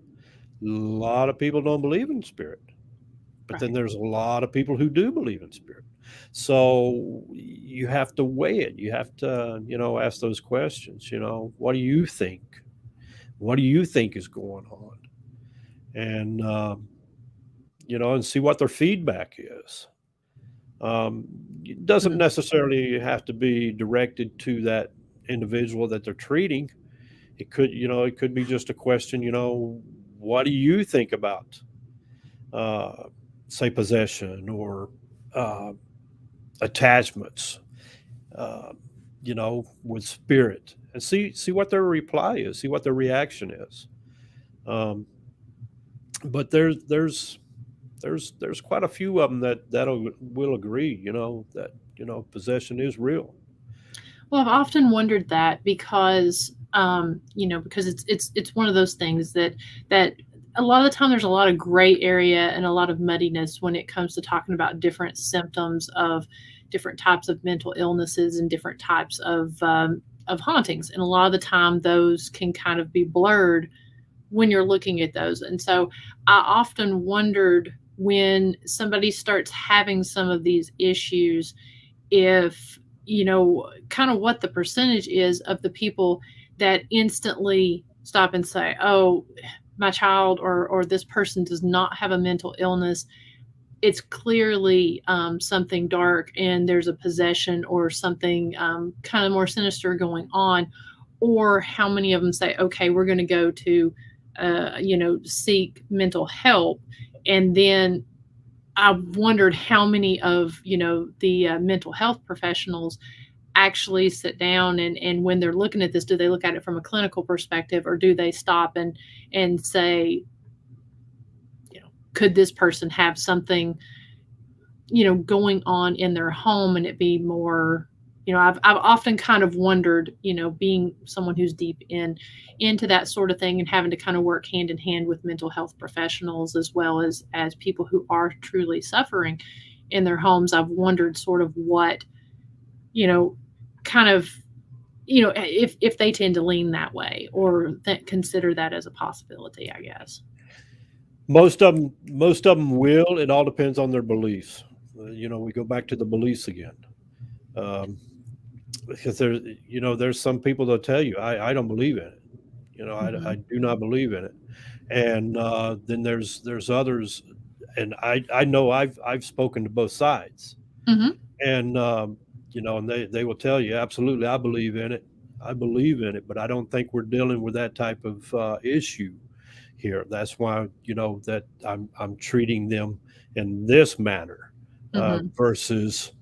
A lot of people don't believe in spirit, but then Right. there's a lot of people who do believe in spirit. So you have to weigh it. You have to, ask those questions. What do you think? What do you think is going on? And and see what their feedback is. Um, it doesn't Mm-hmm. necessarily have to be directed to that individual that they're treating. It could be just a question. What do you think about, uh, say, possession or uh, attachments, uh, with spirit, and see what their reply is, see what their reaction is. Um, but there's quite a few of them that will agree, that possession is real. Well, I've often wondered that because, because it's one of those things that a lot of the time there's a lot of gray area and a lot of muddiness when it comes to talking about different symptoms of different types of mental illnesses and different types of hauntings. And a lot of the time those can kind of be blurred when you're looking at those. And so I often wondered when somebody starts having some of these issues, if, kind of what the percentage is of the people that instantly stop and say, oh, my child or this person does not have a mental illness. It's clearly something dark and there's a possession or something kind of more sinister going on. Or how many of them say, okay, we're going to go to, seek mental help. And then I wondered how many of, the mental health professionals actually sit down and when they're looking at this, do they look at it from a clinical perspective, or do they stop and say, could this person have something, going on in their home and it be more, I've often kind of wondered, being someone who's deep into that sort of thing and having to kind of work hand in hand with mental health professionals as well as people who are truly suffering in their homes. I've wondered sort of what, kind of, if they tend to lean that way or consider that as a possibility, I guess. Most of them will. It all depends on their beliefs. We go back to the beliefs again. Um, because there's some people that'll tell you, I don't believe in it. I Hmm. do not believe in it. And then there's others, and I know I've spoken to both sides, Hmm. and and they will tell you, absolutely, I believe in it. I believe in it, but I don't think we're dealing with that type of issue here. That's why that I'm treating them in this manner Hmm. versus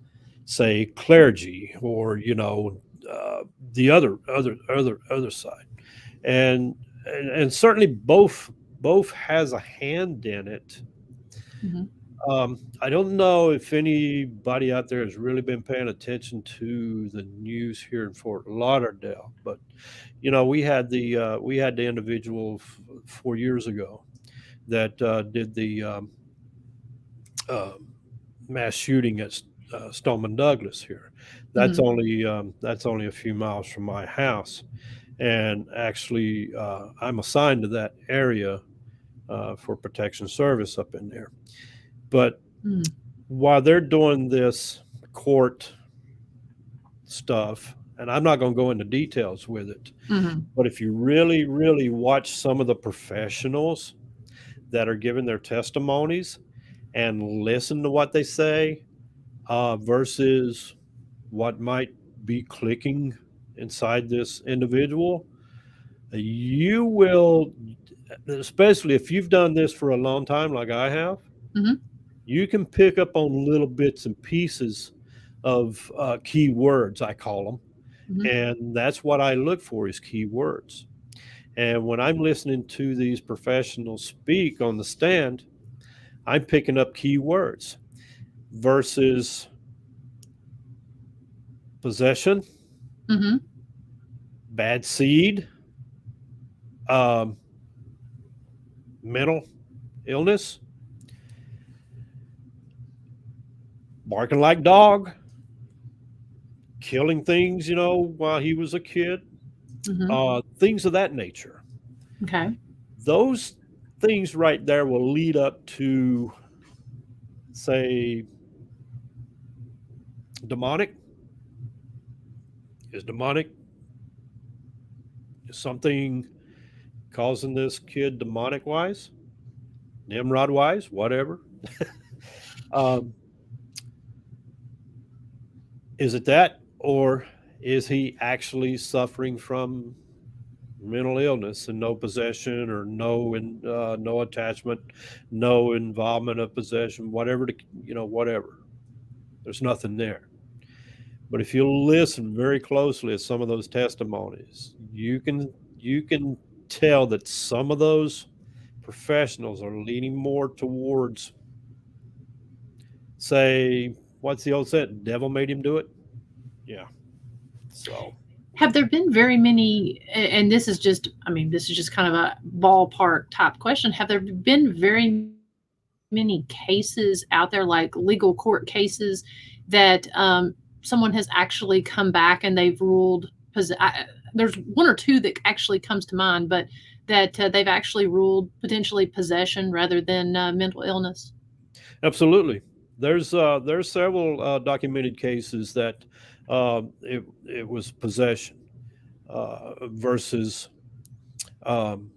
say clergy or uh, the other side, and certainly both has a hand in it. Hmm. I don't know if anybody out there has really been paying attention to the news here in Fort Lauderdale, but we had the individual 4 years ago that did the uh, mass shooting at Stoneman Douglas here. Hmm. That's only a few miles from my house, and actually I'm assigned to that area for protection service up in there. But Hmm. while they're doing this court stuff, and I'm not going to go into details with it, Hmm. but if you really, really watch some of the professionals that are giving their testimonies and listen to what they say versus what might be clicking inside this individual, you will, especially if you've done this for a long time, like I have, Hmm. you can pick up on little bits and pieces of key words, I call them. Hmm. And that's what I look for is key words. And when I'm listening to these professionals speak on the stand, I'm picking up key words versus possession, Hmm. bad seed, um, mental illness, barking like dog, killing things, while he was a kid, Hmm. things of that nature. Okay. Those things right there will lead up to, say, demonic. Is demonic something causing this kid demonic wise, Nimrod wise, whatever? Um, is it that, or is he actually suffering from mental illness and no possession or no attachment, no involvement of possession, whatever? There's nothing there. But if you listen very closely to some of those testimonies, you can tell that some of those professionals are leaning more towards, say, what's the old saying? Devil made him do it. Yeah. So. Have there been very many, and this is just, I mean, this is just kind of a ballpark type question. Have there been very many cases out there, like legal court cases, that someone has actually come back and they've ruled? There's one or two that actually comes to mind, but that they've actually ruled potentially possession rather than mental illness. Absolutely. There's several documented cases that it was possession versus um,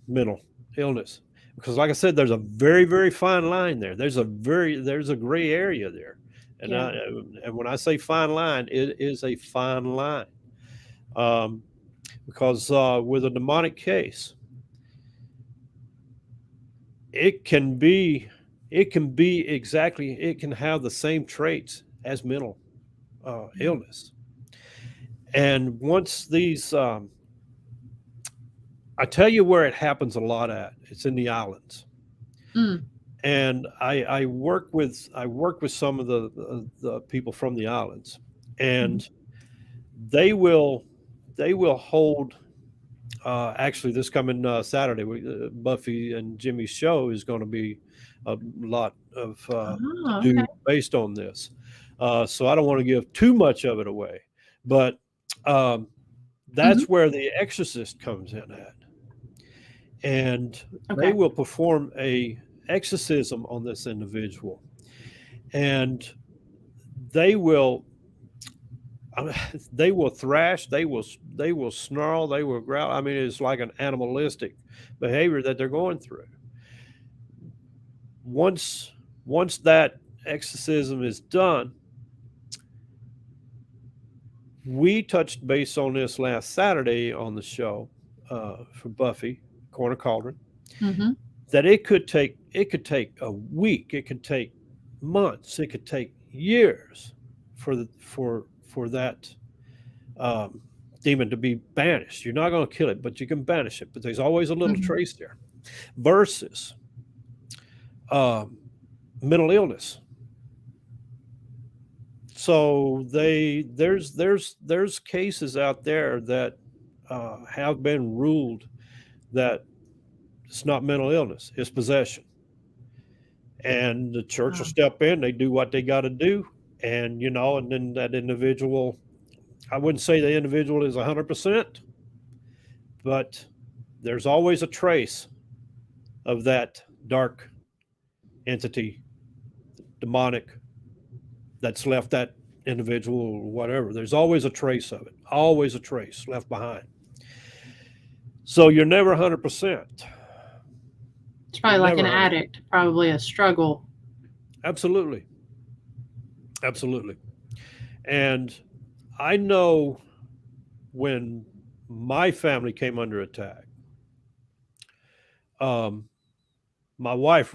mental illness. Because, like I said, there's a very fine line there. There's a gray area there, and Yeah. and when I say fine line, it is a fine line. Um, because with a demonic case, it can be it can be exactly it can have the same traits as mental illness. And once these, I tell you where it happens a lot at. It's in the islands, Mm, and I work with some of the people from the islands, mhm. and they will they will hold. Actually, this coming Saturday, Buffy and Jimmy's show is going to be a lot of to Oh, do okay. based on this. So I don't want to give too much of it away, but um, Hmm. that's where the exorcist comes in at, and they Okay. will perform a exorcism on this individual, and they will they will thrash, they will snarl, they will growl. I mean, it's like an animalistic behavior that they're going through. Once once that exorcism is done, we touched base on this last Saturday on the show for Buffy Corner Cauldron, Hmm. that it could take a week, it could take months, it could take years for that um, demon to be banished. You're not going to kill it, but you can banish it. But there's always a little Hmm. trace there. Versus um, mental illness. So there's cases out there that have been ruled that it's not mental illness, it's possession, and the church will Wow. step in. They do what they got to do, and and then that individual. I wouldn't say the individual is 100%, but there's always a trace of that dark entity, demonic, that's left that individual or whatever. There's always a trace of it, always a trace left behind. So you're never 100%. It's You're probably like never an 100. addict, probably a struggle. Absolutely. Absolutely. And I know when my family came under attack, um, my wife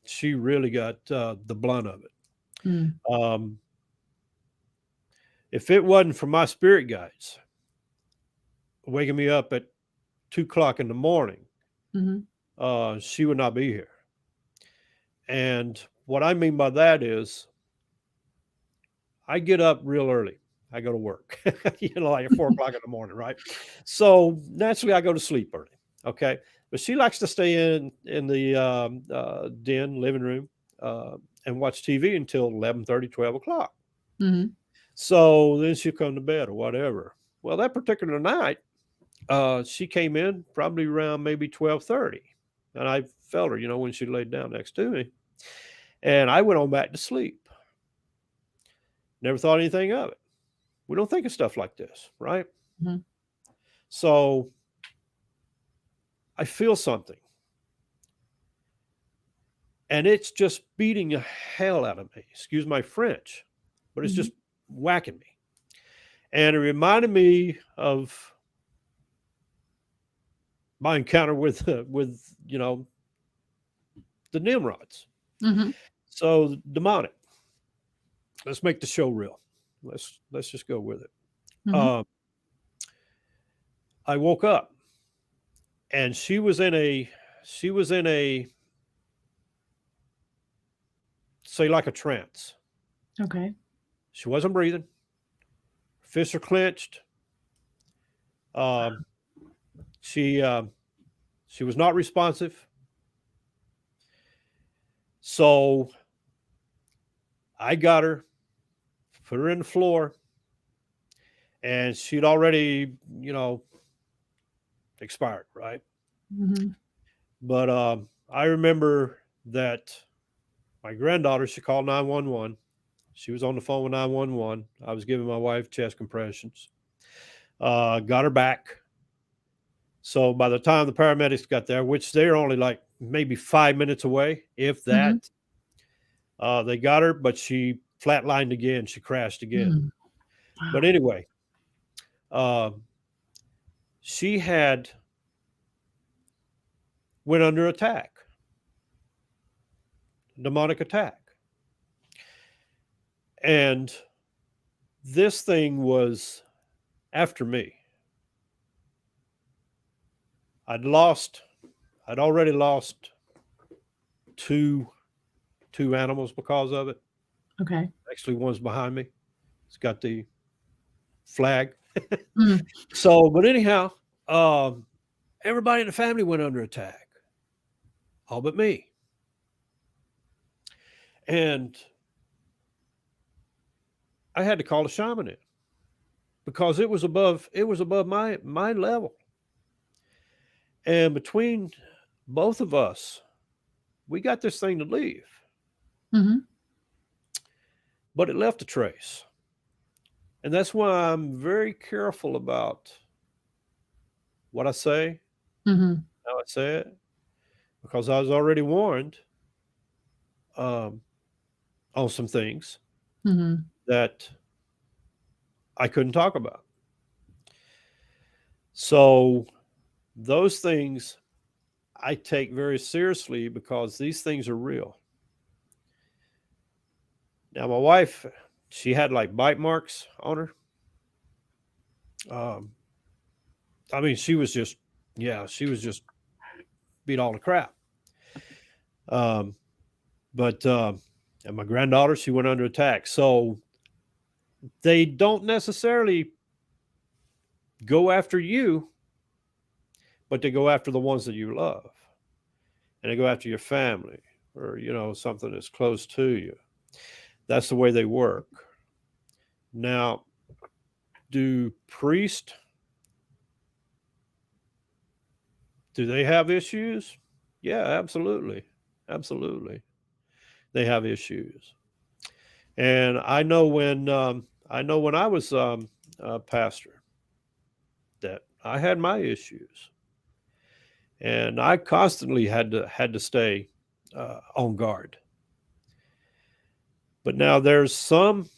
she really got the blunt of it. Mm, Um, if it wasn't for my spirit guides waking me up at 2 o'clock in the morning, hmm. she would not be here. And what I mean by that is I get up real early. I go to work, like at 4 o'clock in the morning, right? So naturally, I go to sleep early. Okay, but she likes to stay in the den, living room, uh, and watch TV until 11:30, 12 o'clock. Hmm. So then she'll come to bed or whatever. Well, that particular night, she came in probably around maybe 12:30, and I felt her, when she laid down next to me, and I went on back to sleep. Never thought anything of it. We don't think of stuff like this, right? Hmm. So I feel something, and it's just beating the hell out of me. Excuse my French, but it's Hmm. just whacking me. And it reminded me of my encounter with the Nimrods. Hmm. So demonic. Let's make the show real. Let's just go with it. Hmm. Um, I woke up, and she was in a say like a trance. Okay. She wasn't breathing. fists are clenched. She was not responsive. So I got her, put her in the floor, and she'd already, expired, right? Mm-hmm. But I remember that my granddaughter, she called 911. She was on the phone with 911. I was giving my wife chest compressions. Got her back. So by the time the paramedics got there, which they're only like maybe 5 minutes away, if that, they got her, but she flatlined again. She crashed again. Mm. Wow. But anyway, she had went under attack, demonic attack. And this thing was after me. I'd already lost two animals because of it. Okay. Actually, one's behind me. It's got the flag. Mm. So, but anyhow, everybody in the family went under attack, all but me. And I had to call a shaman in because it was above my level. And between both of us, we got this thing to leave. Mm-hmm. But it left a trace. And that's why I'm very careful about what I say, Mm-hmm. how I say it, because I was already warned on some things that I couldn't talk about. So those things I take very seriously because these things are real. Now, my wife, she had like bite marks on her. I mean, she was just beat all the crap. And my granddaughter, she went under attack. So they don't necessarily go after you, but they go after the ones that you love. And they go after your family or, something that's close to you. That's the way they work. Now, do priests, do they have issues? Yeah, absolutely. Absolutely. They have issues. And I know when I was a pastor that I had my issues. And I constantly had to stay on guard. But now there's some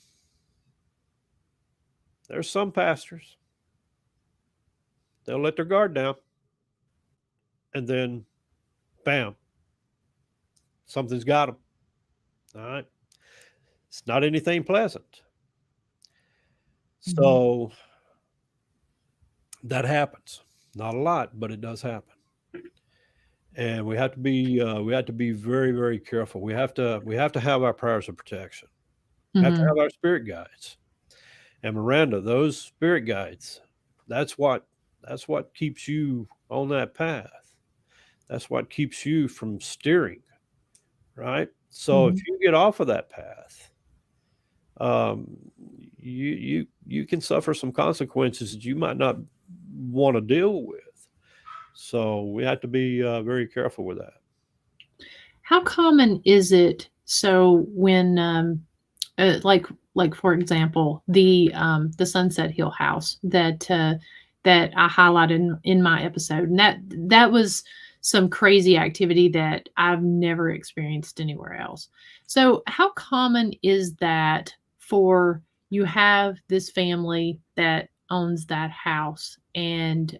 pastors, they'll let their guard down, and then, bam, something's got them. All right, it's not anything pleasant. So that happens. Not a lot, but it does happen. And we have to be very, very careful. We have to have our prayers of protection. We have to have our spirit guides. And Miranda, those spirit guides, that's what keeps you on that path. That's what keeps you from steering, right? So if you get off of that path, you can suffer some consequences that you might not want to deal with. So we have to be very careful with that. How common is it? So when, like for example, the Sunset Hill house that I highlighted in my episode, and that was some crazy activity that I've never experienced anywhere else. So how common is that for you have this family that owns that house and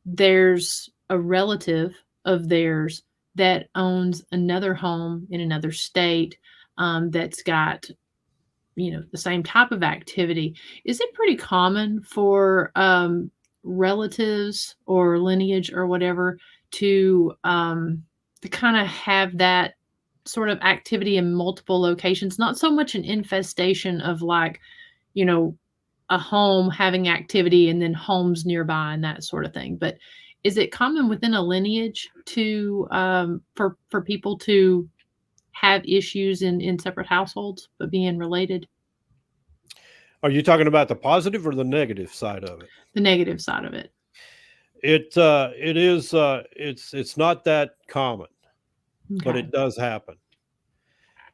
there's a relative of theirs that owns another home in another state that's got, the same type of activity? Is it pretty common for relatives or lineage or whatever to kind of have that sort of activity in multiple locations? Not so much an infestation of like, a home having activity and then homes nearby and that sort of thing. But is it common within a lineage to for people to have issues in separate households but being related? Are you talking about the positive or the negative side of it? The negative side of it. It is it's not that common, but Okay. it does happen.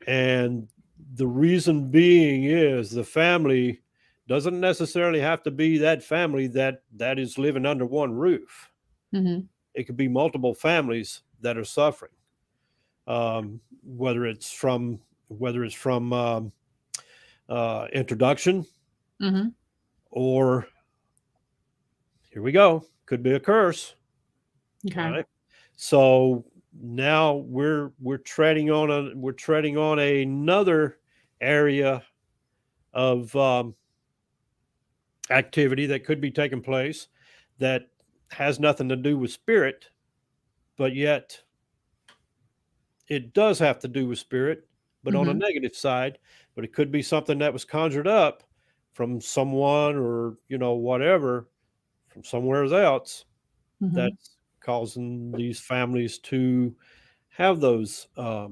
And the reason being is the family doesn't necessarily have to be that family that is living under one roof. Mm-hmm. It could be multiple families that are suffering, whether it's from introduction, Mm-hmm. or here we go, could be a curse. All Okay. right. So now we're treading on another area of activity that could be taking place that has nothing to do with spirit, but yet it does have to do with spirit, but on a Mm-hmm. negative side. But it could be something that was conjured up from someone, or whatever, from somewhere else, Mm-hmm. that's causing these families to have those have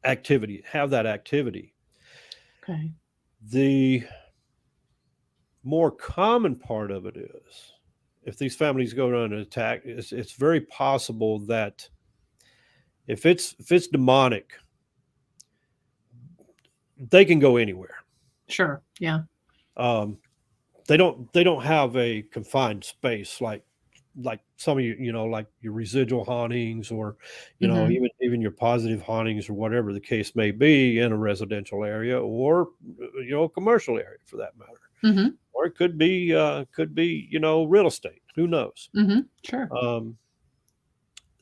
that activity. Okay. The more common part of it is, if these families go on an attack, it's very possible that if it's demonic, they can go anywhere. Sure. Yeah. Um, they don't have a confined space like some of like your residual hauntings, or Mm-hmm. even your positive hauntings, or whatever the case may be, in a residential area, or a commercial area for that matter. Mm-hmm. Or it could be real estate, who knows. Mm-hmm. Sure.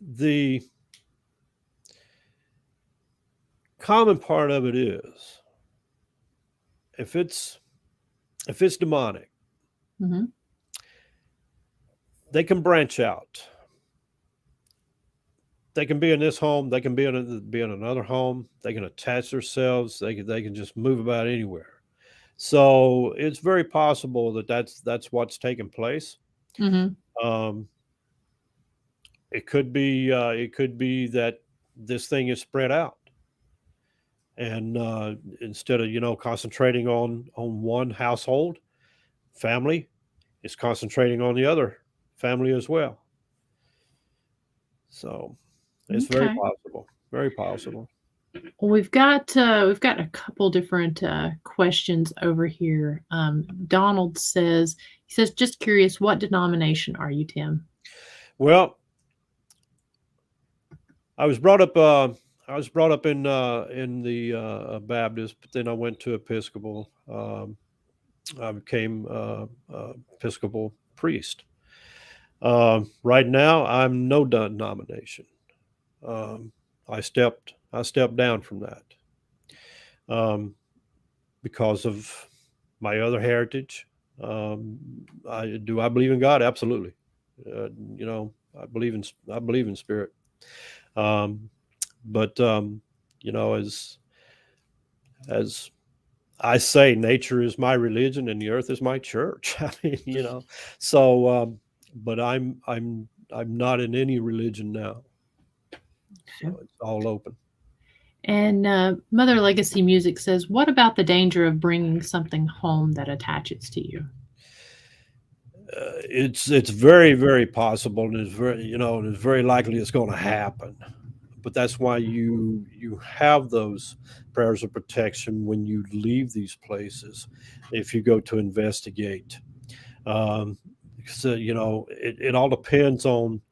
The common part of it is, if it's demonic, Mm-hmm. they can branch out. They can be in this home, they can be in another home, they can attach themselves, they can just move about anywhere. So it's very possible that that's what's taking place. Mm-hmm. Um, it could be that this thing is spread out, and instead of concentrating on one household family, it's concentrating on the other family as well. So it's very Okay. possible, very possible. Well, we've got a couple different questions over here. Donald says, he says, just curious, what denomination are you, Tim? Well, I was brought up. I was brought up in the Baptist, but then I went to Episcopal. I became Episcopal priest. Right now, I'm no denomination. Um, I stepped down from that, um, because of my other heritage. I believe in God? Absolutely. Uh, you know, I believe in spirit. Um, but as I say, nature is my religion and the earth is my church. I mean, so but I'm not in any religion now. Okay. So it's all open. And Mother Legacy Music says, what about the danger of bringing something home that attaches to you? It's very, very possible, and it's very likely it's going to happen. But that's why you have those prayers of protection when you leave these places, if you go to investigate. Um, so it all depends on.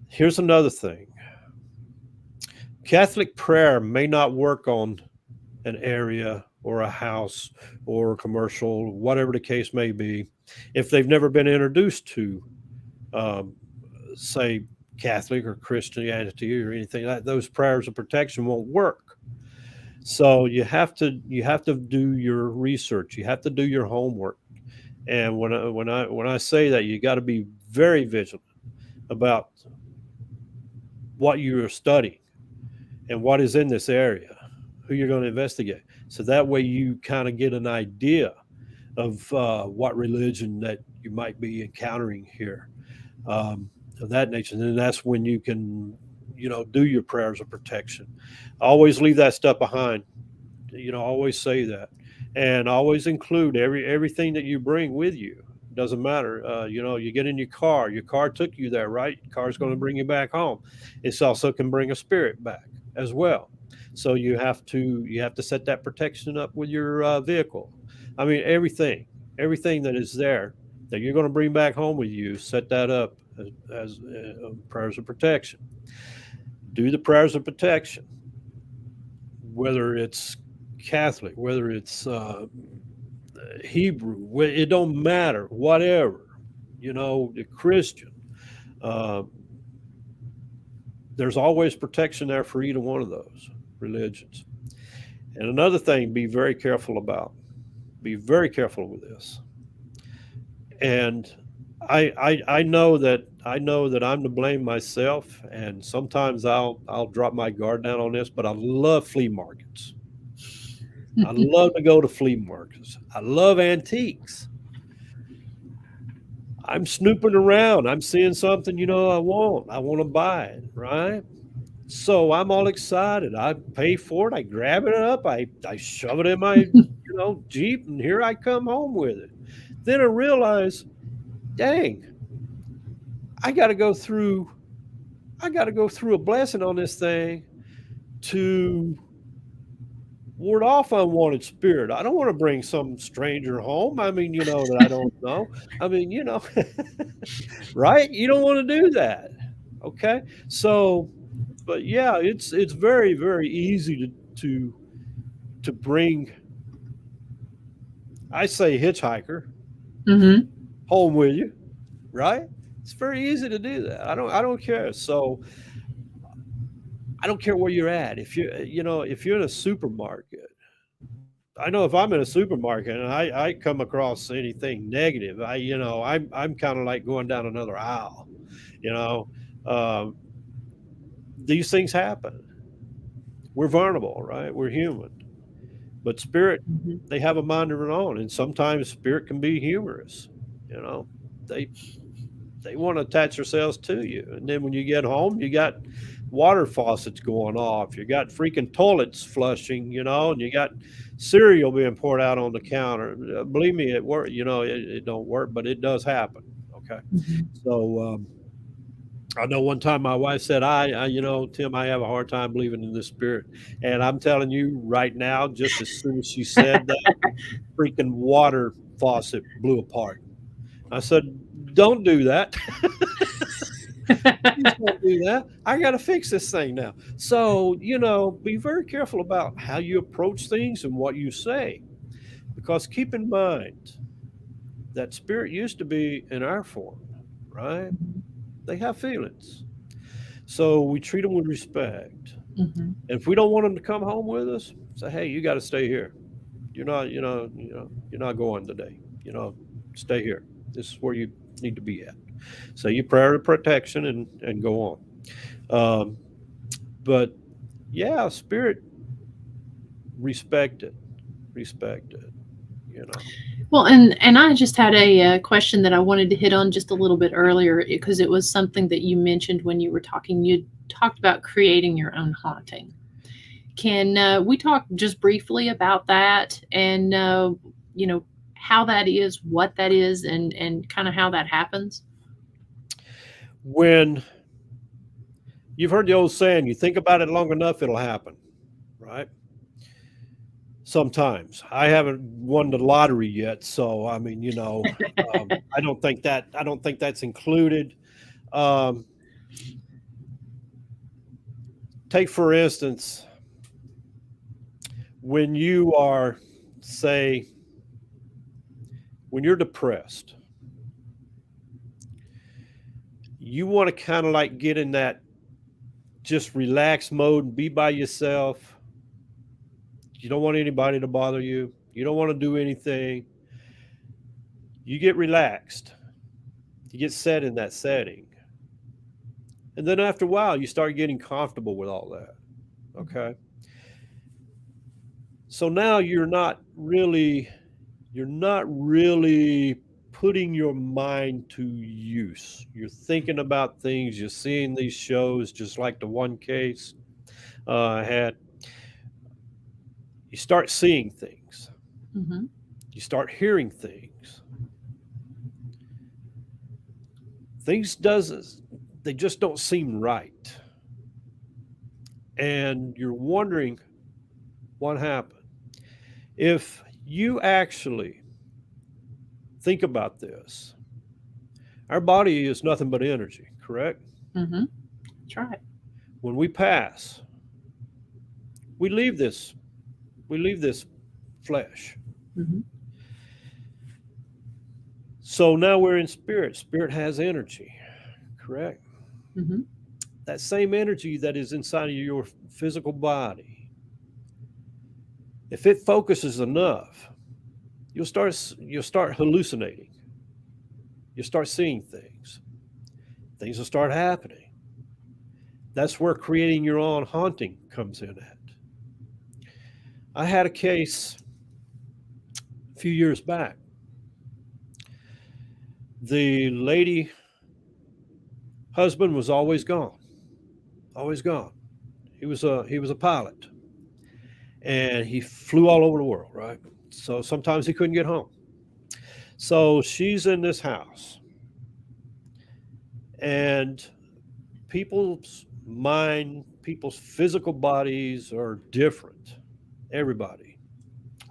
Here's another thing: Catholic prayer may not work on an area or a house or a commercial, whatever the case may be, if they've never been introduced to, um, say, Catholic or Christianity or anything. Those prayers of protection won't work. So you have to do your research. You have to do your homework. And when I say that, you got to be very vigilant about what you are studying and what is in this area, who you're going to investigate. So that way you kind of get an idea of what religion that you might be encountering here, of that nature. And then that's when you can, do your prayers of protection. Always leave that stuff behind. Always say that, and always include everything that you bring with you. Doesn't matter. You get in your car. Your car took you there, right? Your car's going to bring you back home. It's also can bring a spirit back as well. So you have to set that protection up with your vehicle. I mean, everything that is there that you're going to bring back home with you, set that up as prayers of protection. Do the prayers of protection, whether it's Catholic, whether it's Hebrew, it don't matter, whatever, the Christian. Uh, there's always protection there for either one of those religions. And another thing, be very careful about. Be very careful with this. And I know that I'm to blame myself, and sometimes I'll drop my guard down on this, but I love flea markets. I love to go to flea markets. I love antiques. I'm snooping around. I'm seeing something, I want to buy it, right? So I'm all excited. I pay for it. I grab it up. I shove it in my, Jeep, and here I come home with it. Then I realize, dang, I got to go through. I got to go through a blessing on this thing to ward off unwanted spirit. I don't want to bring some stranger home. I mean, that I don't know. I mean, right? You don't want to do that. Okay. So, but yeah, it's very, very easy to bring, I say, hitchhiker Mm-hmm. home with you, right? It's very easy to do that. I don't care. So I don't care where you're at. If you're in a supermarket, I know if I'm in a supermarket and I come across anything negative, I'm kind of like going down another aisle. You know, um, these things happen. We're vulnerable, right? We're human, but spirit, Mm-hmm. they have a mind of their own, and sometimes spirit can be humorous. You know, they they want to attach themselves to you, and then when you get home, you got water faucets going off, you got freaking toilets flushing, and you got cereal being poured out on the counter. Believe me, it work. It don't work, but it does happen. Okay, so I know one time my wife said, Tim, I have a hard time believing in this spirit. And I'm telling you right now, just as soon as she said that, freaking water faucet blew apart. I said, don't do that. Please don't do that. I got to fix this thing now. So, be very careful about how you approach things and what you say. Because keep in mind that spirit used to be in our form, right? They have feelings. So we treat them with respect. Mm-hmm. And if we don't want them to come home with us, say, hey, you got to stay here. You're not going today. Stay here. This is where you need to be at. So you prayer of protection and go on. Um, but yeah, spirit, respect it, respect it. You know. Well, and I just had a question that I wanted to hit on just a little bit earlier because it was something that you mentioned when you were talking. You talked about creating your own haunting. Can we talk just briefly about that and how that is, what that is, and kind of how that happens? When you've heard the old saying, you think about it long enough, it'll happen, right? Sometimes I haven't won the lottery yet, so I mean, I don't think that's included. Um, take for instance, when you are, say, when you're depressed, you want to kind of like get in that just relaxed mode and be by yourself. You don't want anybody to bother you. You don't want to do anything. You get relaxed. You get set in that setting. And then after a while, you start getting comfortable with all that. Okay. So now you're you're not really putting your mind to use. You're thinking about things, you're seeing these shows, just like the one case I had. You start seeing things, Mm-hmm. you start hearing things. Things doesn't they just don't seem right. And you're wondering what happened. If you actually think about this, our body is nothing but energy, correct? Mm-hmm. That's right. When we pass, we leave this we leave this flesh. Mm-hmm. So now we're in spirit. Spirit has energy, correct? Mm-hmm. That same energy that is inside of your physical body, if it focuses enough, you'll start hallucinating. You'll start seeing things. Things will start happening. That's where creating your own haunting comes in at. I had a case a few years back. The lady husband was always gone, always gone. He was a pilot, and he flew all over the world, right? So sometimes he couldn't get home. So she's in this house, and people's mind, people's physical bodies are different. Everybody.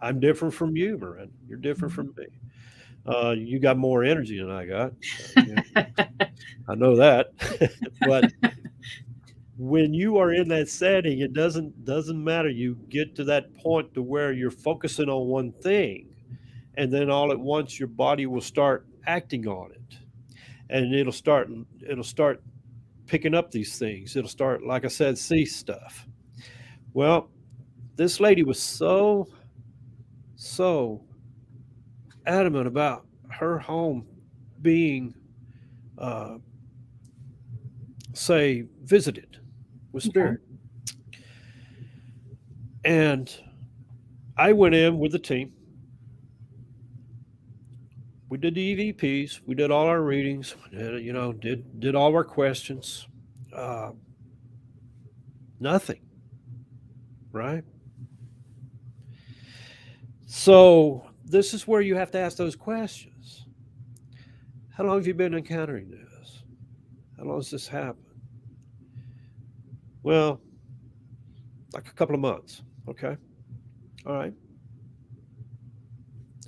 I'm different from you, Marin. You're different from me. You got more energy than I got. Yeah, I know that. But when you are in that setting, it doesn't matter. You get to that point to where you're focusing on one thing, and then all at once your body will start acting on it, and it'll start picking up these things. It'll start, like I said, see stuff. Well, this lady was so adamant about her home being, uh, say, visited with Okay. spirit. And I went in with the team. We did the EVPs. We did all our readings. Did all our questions. Uh, Nothing, right? So this is where you have to ask those questions. How long have you been encountering this? How long has this happened? Well, like a couple of months. Okay. All right.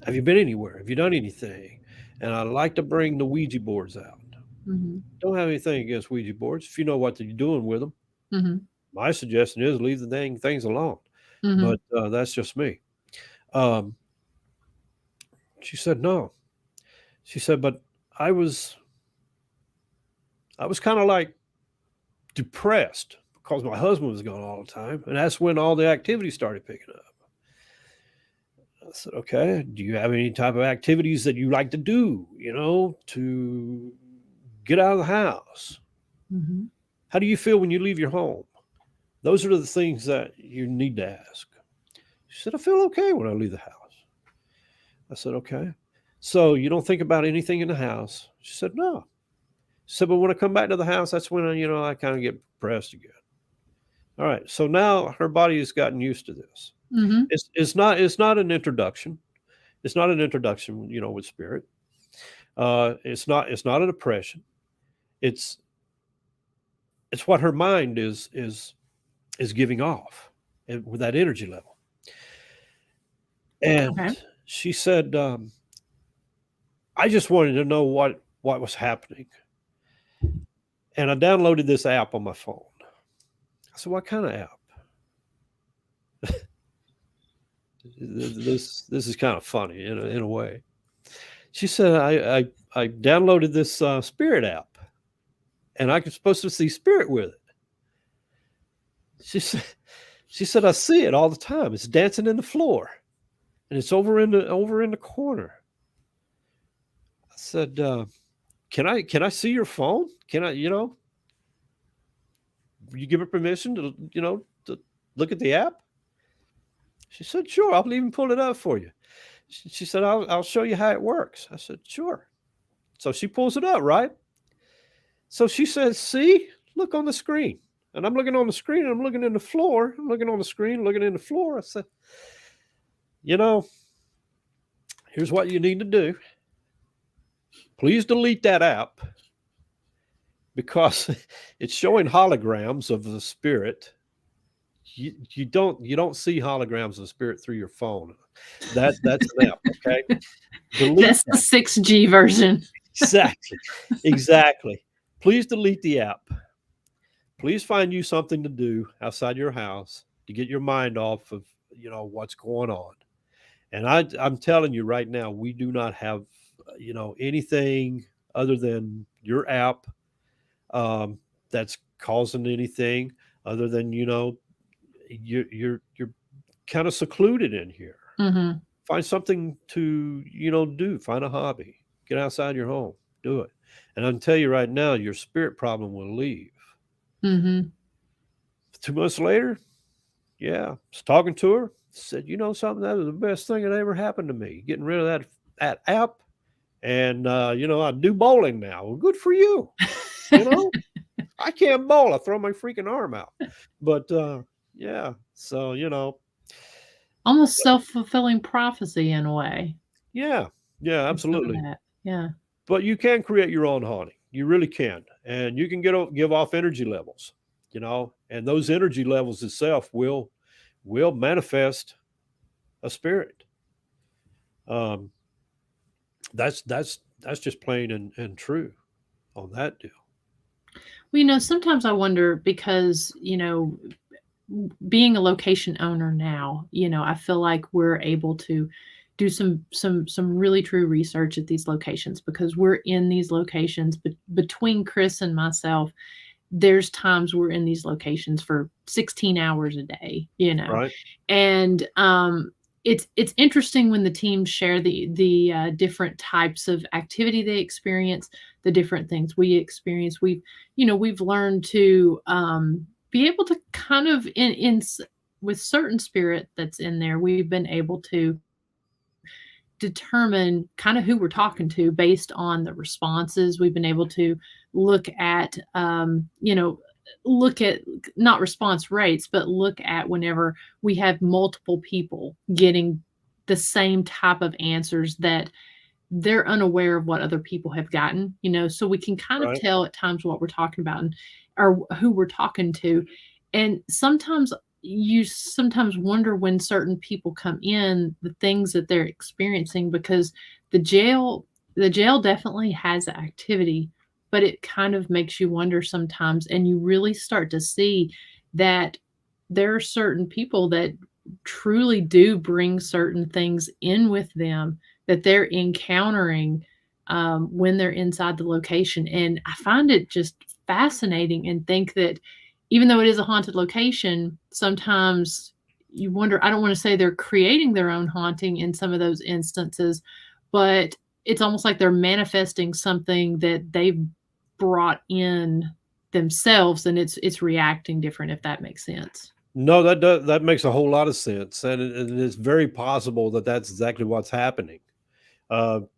Have you been anywhere? Have you done anything? And I like to bring the Ouija boards out. Mm-hmm. Don't have anything against Ouija boards if you know what you're doing with them. Mm-hmm. My suggestion is leave the dang things alone. Mm-hmm. But that's just me. Um, she said no. She said, but I was I was kind of like depressed because my husband was gone all the time, and that's when all the activity started picking up. I said, okay, do you have any type of activities that you like to do, to get out of the house? Mm-hmm. How do you feel when you leave your home? Those are the things that you need to ask. She said, I feel okay when I leave the house. I said, okay. So you don't think about anything in the house? She said, no. She said, but when I come back to the house, that's when I kind of get depressed again. All right. So now her body has gotten used to this. Mm-hmm. It's not an introduction. It's not an introduction, with spirit. It's not an oppression. It's it's what her mind is giving off with that energy level. And Okay. she said, I just wanted to know what was happening. And I downloaded this app on my phone. I said, what kind of app? This is kind of funny in a way. She said, I downloaded this spirit app, and I'm supposed to see spirit with it. She said I see it all the time. It's dancing in the floor, and it's over in the corner. I said, can I see your phone? Can I, you give her permission to look at the app? She said, sure, I'll even pull it up for you. She said, I'll show you how it works. I said, sure. So she pulls it up, right? So she says, see, look on the screen. And I'm looking on the screen and I'm looking in the floor. I'm looking on the screen, looking in the floor. I said, you know, here's what you need to do. Please delete that app because it's showing holograms of the spirit. You don't see holograms of the spirit through your phone. That's an app, okay? Delete That's the that. 6G version. Exactly. Exactly. Please delete the app. Please find you something to do outside your house to get your mind off of, what's going on. And I'm telling you right now, we do not have, anything other than your app that's causing anything other than, you're kind of secluded in here. Mm-hmm. Find something to, do. Find a hobby. Get outside your home. Do it. And I can tell you right now, your spirit problem will leave. Mm-hmm. 2 months later, yeah, I was talking to her. Said, something, that was the best thing that ever happened to me. Getting rid of that app, and I do bowling now. Well, good for you. I can't bowl. I throw my freaking arm out. But yeah, so Almost self-fulfilling prophecy in a way. yeah, yeah, In some of absolutely. that. Yeah. But you can create your own haunting. You really can, and you can give off energy levels. And those energy levels itself will manifest a spirit. Um, that's just plain and true on that deal. Well, sometimes I wonder because, being a location owner now, I feel like we're able to do some really true research at these locations because we're in these locations. But between Chris and myself, there's times we're in these locations for 16 hours a day, Right, and it's interesting when the teams share the different types of activity they experience, the different things we experience. We've learned to be able to kind of with certain spirit that's in there, we've been able to determine kind of who we're talking to based on the responses. We've been able to look at, look at not response rates, but look at whenever we have multiple people getting the same type of answers that they're unaware of what other people have gotten, so we can kind of right. tell at times what we're talking about or who we're talking to. And sometimes you sometimes wonder when certain people come in, the things that they're experiencing because the jail the jail definitely has activity, but it kind of makes you wonder sometimes and you really start to see that there are certain people that truly do bring certain things in with them that they're encountering when they're inside the location. And I find it just fascinating and think that even though it is a haunted location, sometimes you wonder, I don't want to say they're creating their own haunting in some of those instances, but it's almost like they're manifesting something that they've brought in themselves and it's reacting different, if that makes sense. No, that makes a whole lot of sense, and it's very possible that that's exactly what's happening,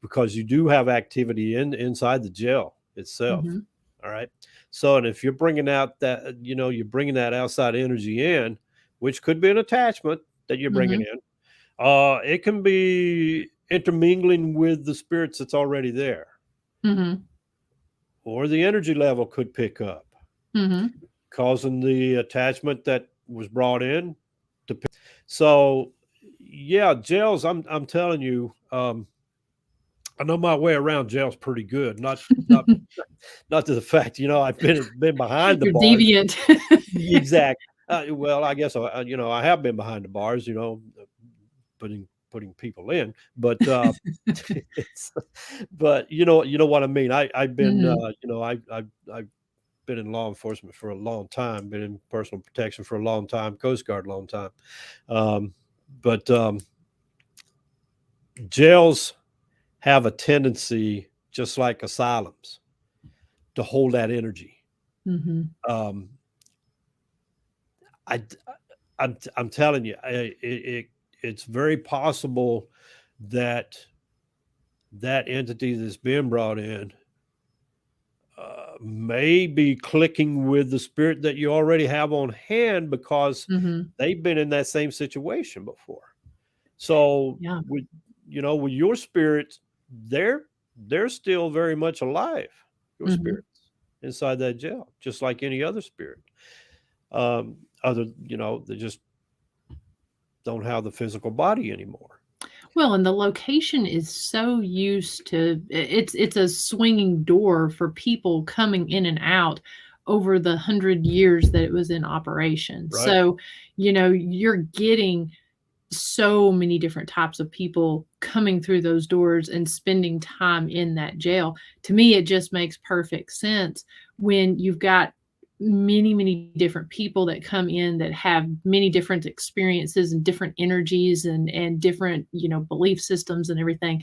because you do have activity inside the jail itself. Mhm. All right. So, and if you're bringing out that, you're bringing that outside energy in, which could be an attachment that you're bringing Mhm. in, it can be intermingling with the spirits that's already there, Mhm. or the energy level could pick up, Mhm. causing the attachment that was brought in to. So, yeah, jails. I'm telling you, I know my way around jails pretty good. Not to the fact, I've been behind the You're bars. deviant. Exactly. Well, I guess I have been behind the bars, putting people in, but it's, but you know what I mean. I've been Mhm. I've been in law enforcement for a long time, been in personal protection for a long time, Coast Guard a long time, um, but jails have a tendency, just like asylums, to hold that energy. Mhm. Um, I I'm telling you, it's very possible that that entity that's being brought in may be clicking with the spirit that you already have on hand because Mhm. they've been in that same situation before. So Yeah. with with your spirits, they're still very much alive. Your Mhm. spirits inside that jail, just like any other spirit. Other, they just don't have the physical body anymore. Well, and the location is so used to it's a swinging door for people coming in and out over the 100 years that it was in operation. Right. So, you're getting so many different types of people coming through those doors and spending time in that jail. To me, it just makes perfect sense when you've got many, many different people that come in that have many different experiences and different energies and different, belief systems and everything.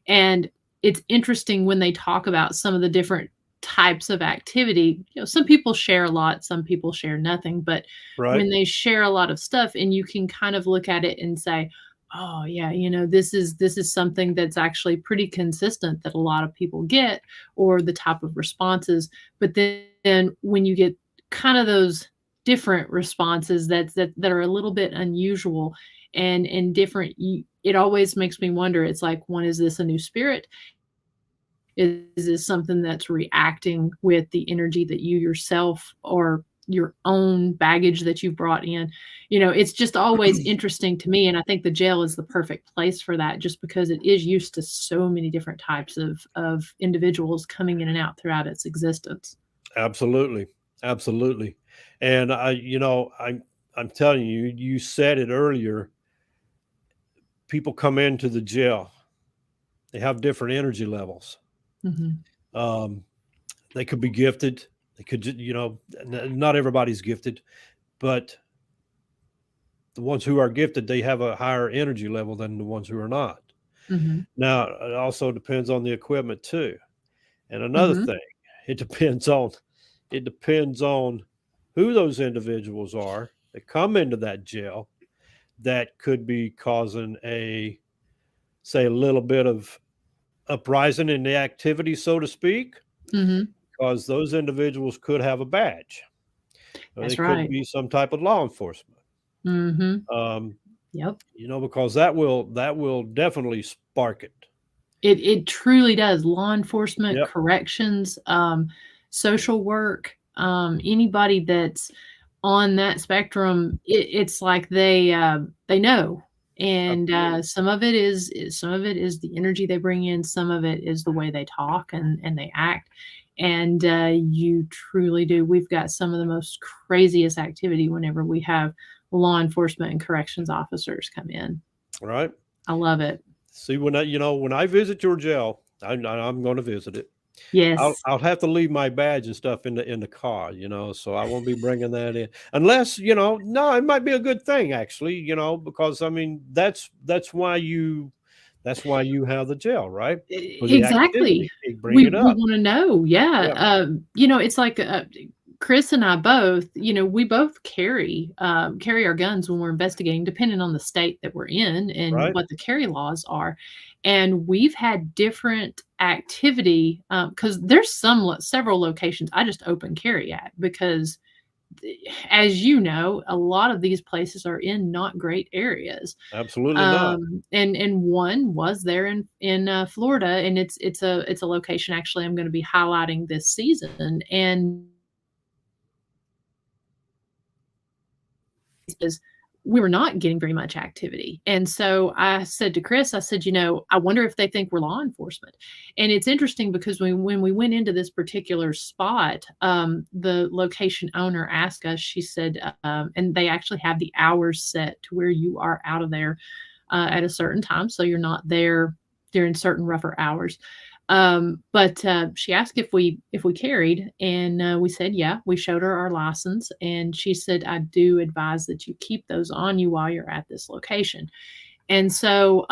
And it's interesting when they talk about some of the different types of activity. Some people share a lot, some people share nothing, but Right. when they share a lot of stuff and you can kind of look at it and say, "Oh, yeah, this is something that's actually pretty consistent that a lot of people get or the type of responses." But then when you get kind of those different responses that are a little bit unusual and different, it always makes me wonder. It's like, one, is this a new spirit? Is this something that's reacting with the energy that you yourself or your own baggage that you've brought in? It's just always interesting to me, and I think the jail is the perfect place for that just because it is used to so many different types of individuals coming in and out throughout its existence. Absolutely. Absolutely. And I'm telling you, you said it earlier. People come into the jail. They have different energy levels. Mhm. Um, they could be gifted. They could, not everybody's gifted, but the ones who are gifted, they have a higher energy level than the ones who are not. Mhm. Now, it also depends on the equipment too. And another Mhm. thing, it depends on it depends on who those individuals are that come into that jail that could be causing a little bit of uprising in the activity, so to speak, Mhm. because those individuals could have a badge or they That's could right. be some type of law enforcement. Mhm. Um, Yep. because that will definitely spark it. It truly does. Law enforcement, Yep. corrections, social work, anybody that's on that spectrum, it's like they know. And Absolutely. some of it is the energy they bring in, some of it is the way they talk and they act. And you truly do. We've got some of the most craziest activity whenever we have law enforcement and corrections officers come in. Right. I love it. See, when I visit your jail, I'm going to visit it. I'll Yes. I'll have to leave my badge and stuff in the car, so I won't be bringing that in unless no, it might be a good thing actually, because I mean that's why you have the jail, right? For the Exactly. activity, bring We it we up. wanna know, yeah, Yeah. it's like, Chris and I both, we both carry our guns when we're investigating, depending on the state that we're in and Right. what the carry laws are, and we've had different activity, because there's several locations I just open carry at because as you know, a lot of these places are in not great areas. Absolutely not. And one was there in Florida, and it's a location actually I'm gonna be highlighting this season, and is we were not getting very much activity. And so I said to Chris, I said, I wonder if they think we're law enforcement. And it's interesting because when we went into this particular spot, the location owner asked us, she said, and they actually have the hours set to where you are out of there at a certain time. So you're not there during certain rougher hours. But she asked if we carried, and we said yeah. We showed her our license, and she said, "I do advise that you keep those on you while you're at this location." And so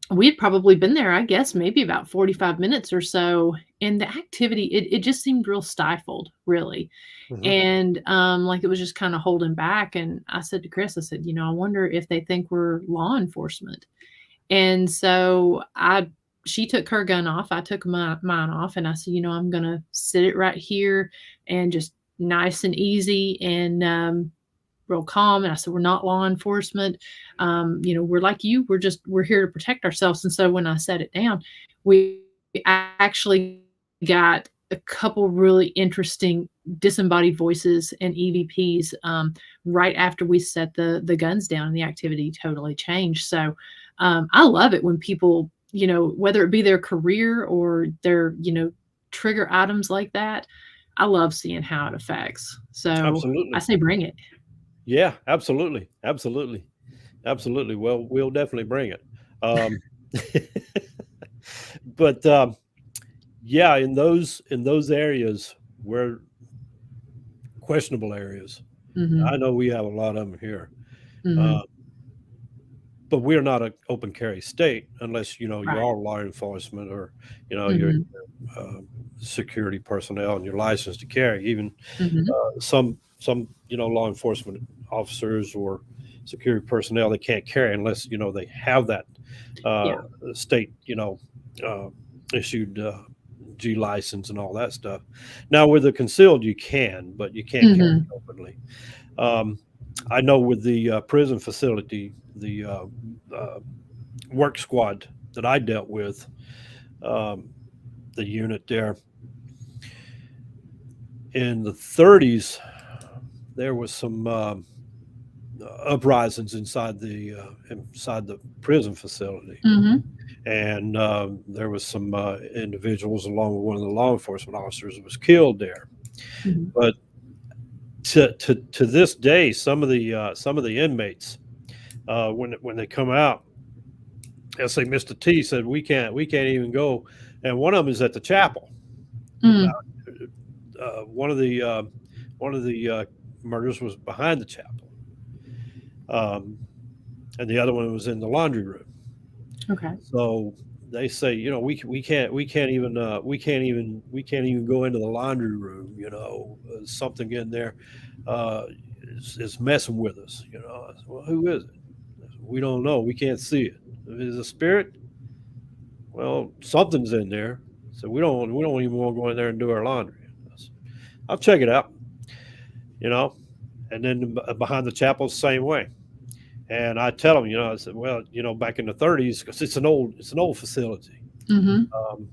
we had probably been there, I guess, maybe about 45 minutes or so, and the activity it just seemed real stifled, really, Mhm. and like it was just kind of holding back. And I said to Chris, I said, I wonder if they think we're law enforcement. And so she took her gun off. I took mine off, and I said, I'm gonna sit it right here, and just nice and easy, and real calm. And I said, we're not law enforcement. We're like you. We're here to protect ourselves. And so when I set it down, we actually got a couple really interesting disembodied voices and EVPs right after we set the guns down, and the activity totally changed. So I love it when people, whether it be their career or their, trigger items like that. I love seeing how it affects. So I Absolutely. say bring it. Yeah, absolutely. Absolutely. Absolutely. Well, we'll definitely bring it. Um, but yeah, in those areas where questionable areas, I Mhm. know we have a lot of them here. Uh, Mhm. but we're not an open carry state unless you Right. are law enforcement, or you're Mhm. uh, security personnel and you're licensed to carry. Even Mhm. some law enforcement officers or security personnel, they can't carry unless they have that uh, Yeah. state uh, issued G license and all that stuff. Now with the concealed you can, but you can't carry Mhm. openly. um, I know with the prison facility, the uh, work squad that I dealt with, um, the unit there in the 30s, there was some uprisings inside the prison facility, Mhm. and there was some individuals, along with one of the law enforcement officers, was killed there. Mhm. But to this day, some of the inmates, when they come out, they'll say, "Mr. T said we can't even go," and one of them is at the chapel. About Mm. uh, one of the uh, one of the murders was behind the chapel, um, and the other one was in the laundry room. Okay. So they say, we can't even go into the laundry room. Something in there is messing with us. I said, well, who is it? I said, we don't know. We can't see it. If it's a spirit, well, something's in there. So we don't even want to go in there and do our laundry. I said, I'll check it out. You know, and then behind the chapel, same way. And I tell them, I said, well, back in the 30s, because it's an old facility. Mhm. Um,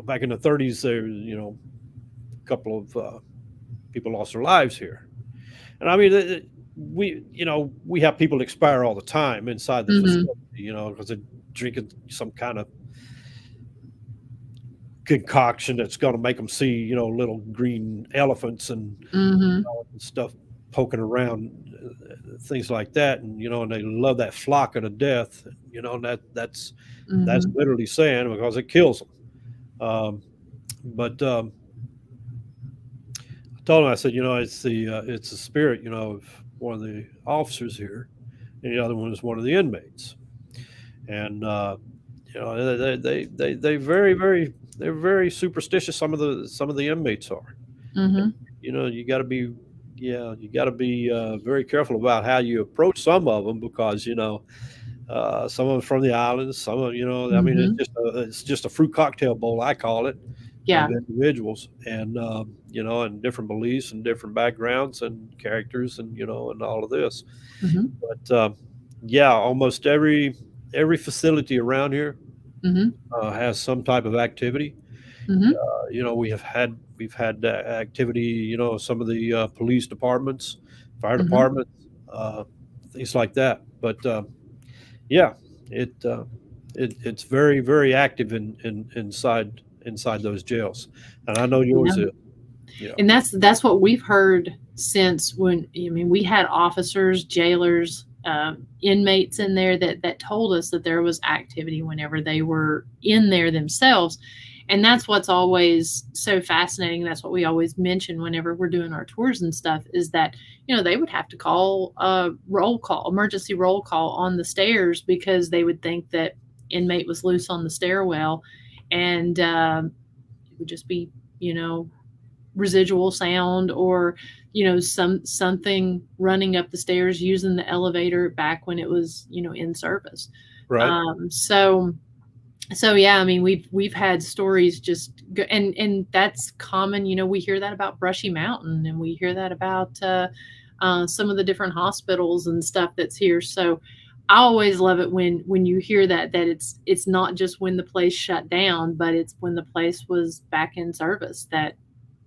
back in the 30s, there, a couple of people lost their lives here. And I mean, we have people expire all the time inside the Mhm. facility, because they're drinking some kind of concoction that's going to make them see, little green elephants Mhm. and stuff poking around, things like that, and they love that flocker to death, and that's Mhm. literally saying because it kills them. But I told him, I said, it's the spirit, of one of the officers here, and the other one is one of the inmates, and they they're very superstitious. Some of the inmates are. Mhm. You got to be, yeah, you got to be very careful about how you approach some of them, because some of them from the islands, some of I mean, Mhm. it's just a fruit cocktail bowl, I call it, of Yeah. individuals, and different beliefs and different backgrounds and characters, and all of this. Mhm. But yeah, almost every facility around here Mhm. has some type of activity. Mhm. We've had activity. Some of the police departments, fire Mhm. departments, things like that. But yeah, it it's very very active inside those jails, and I know yours Yeah. is. Yeah. And that's what we've heard since when we had officers, jailers, inmates in there that told us that there was activity whenever they were in there themselves. And that's what's always so fascinating. That's what we always mention whenever we're doing our tours and stuff, is that they would have to call a roll call, emergency roll call on the stairs, because they would think that inmate was loose on the stairwell. And it would just be you know residual sound, or something running up the stairs using the elevator back when it was in service. Right. So yeah, I mean, we've had stories just go, and that's common. We hear that about Brushy Mountain, and we hear that about some of the different hospitals and stuff that's here. So I always love it when you hear that it's not just when the place shut down, but it's when the place was back in service. That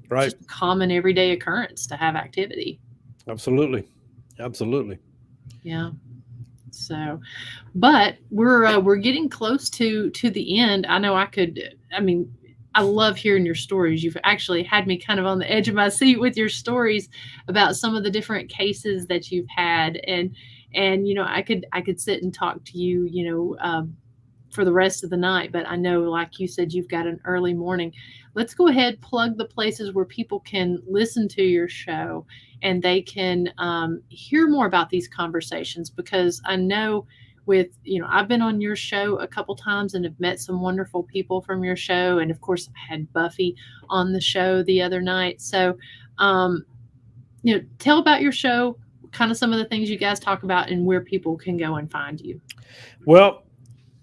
Right. just a common everyday occurrence to have activity. Absolutely. Absolutely. Yeah. So, but we're getting close to the end. I know I could. I mean, I love hearing your stories. You've actually had me kind of on the edge of my seat with your stories about some of the different cases that you've had, and I could sit and talk to you, for the rest of the night. But I know, like you said, you've got an early morning. Let's go ahead, plug the places where people can listen to your show and they can hear more about these conversations, because I know I've been on your show a couple times and have met some wonderful people from your show. And of course, I had Buffy on the show the other night. So, tell about your show, kind of some of the things you guys talk about, and where people can go and find you. Well,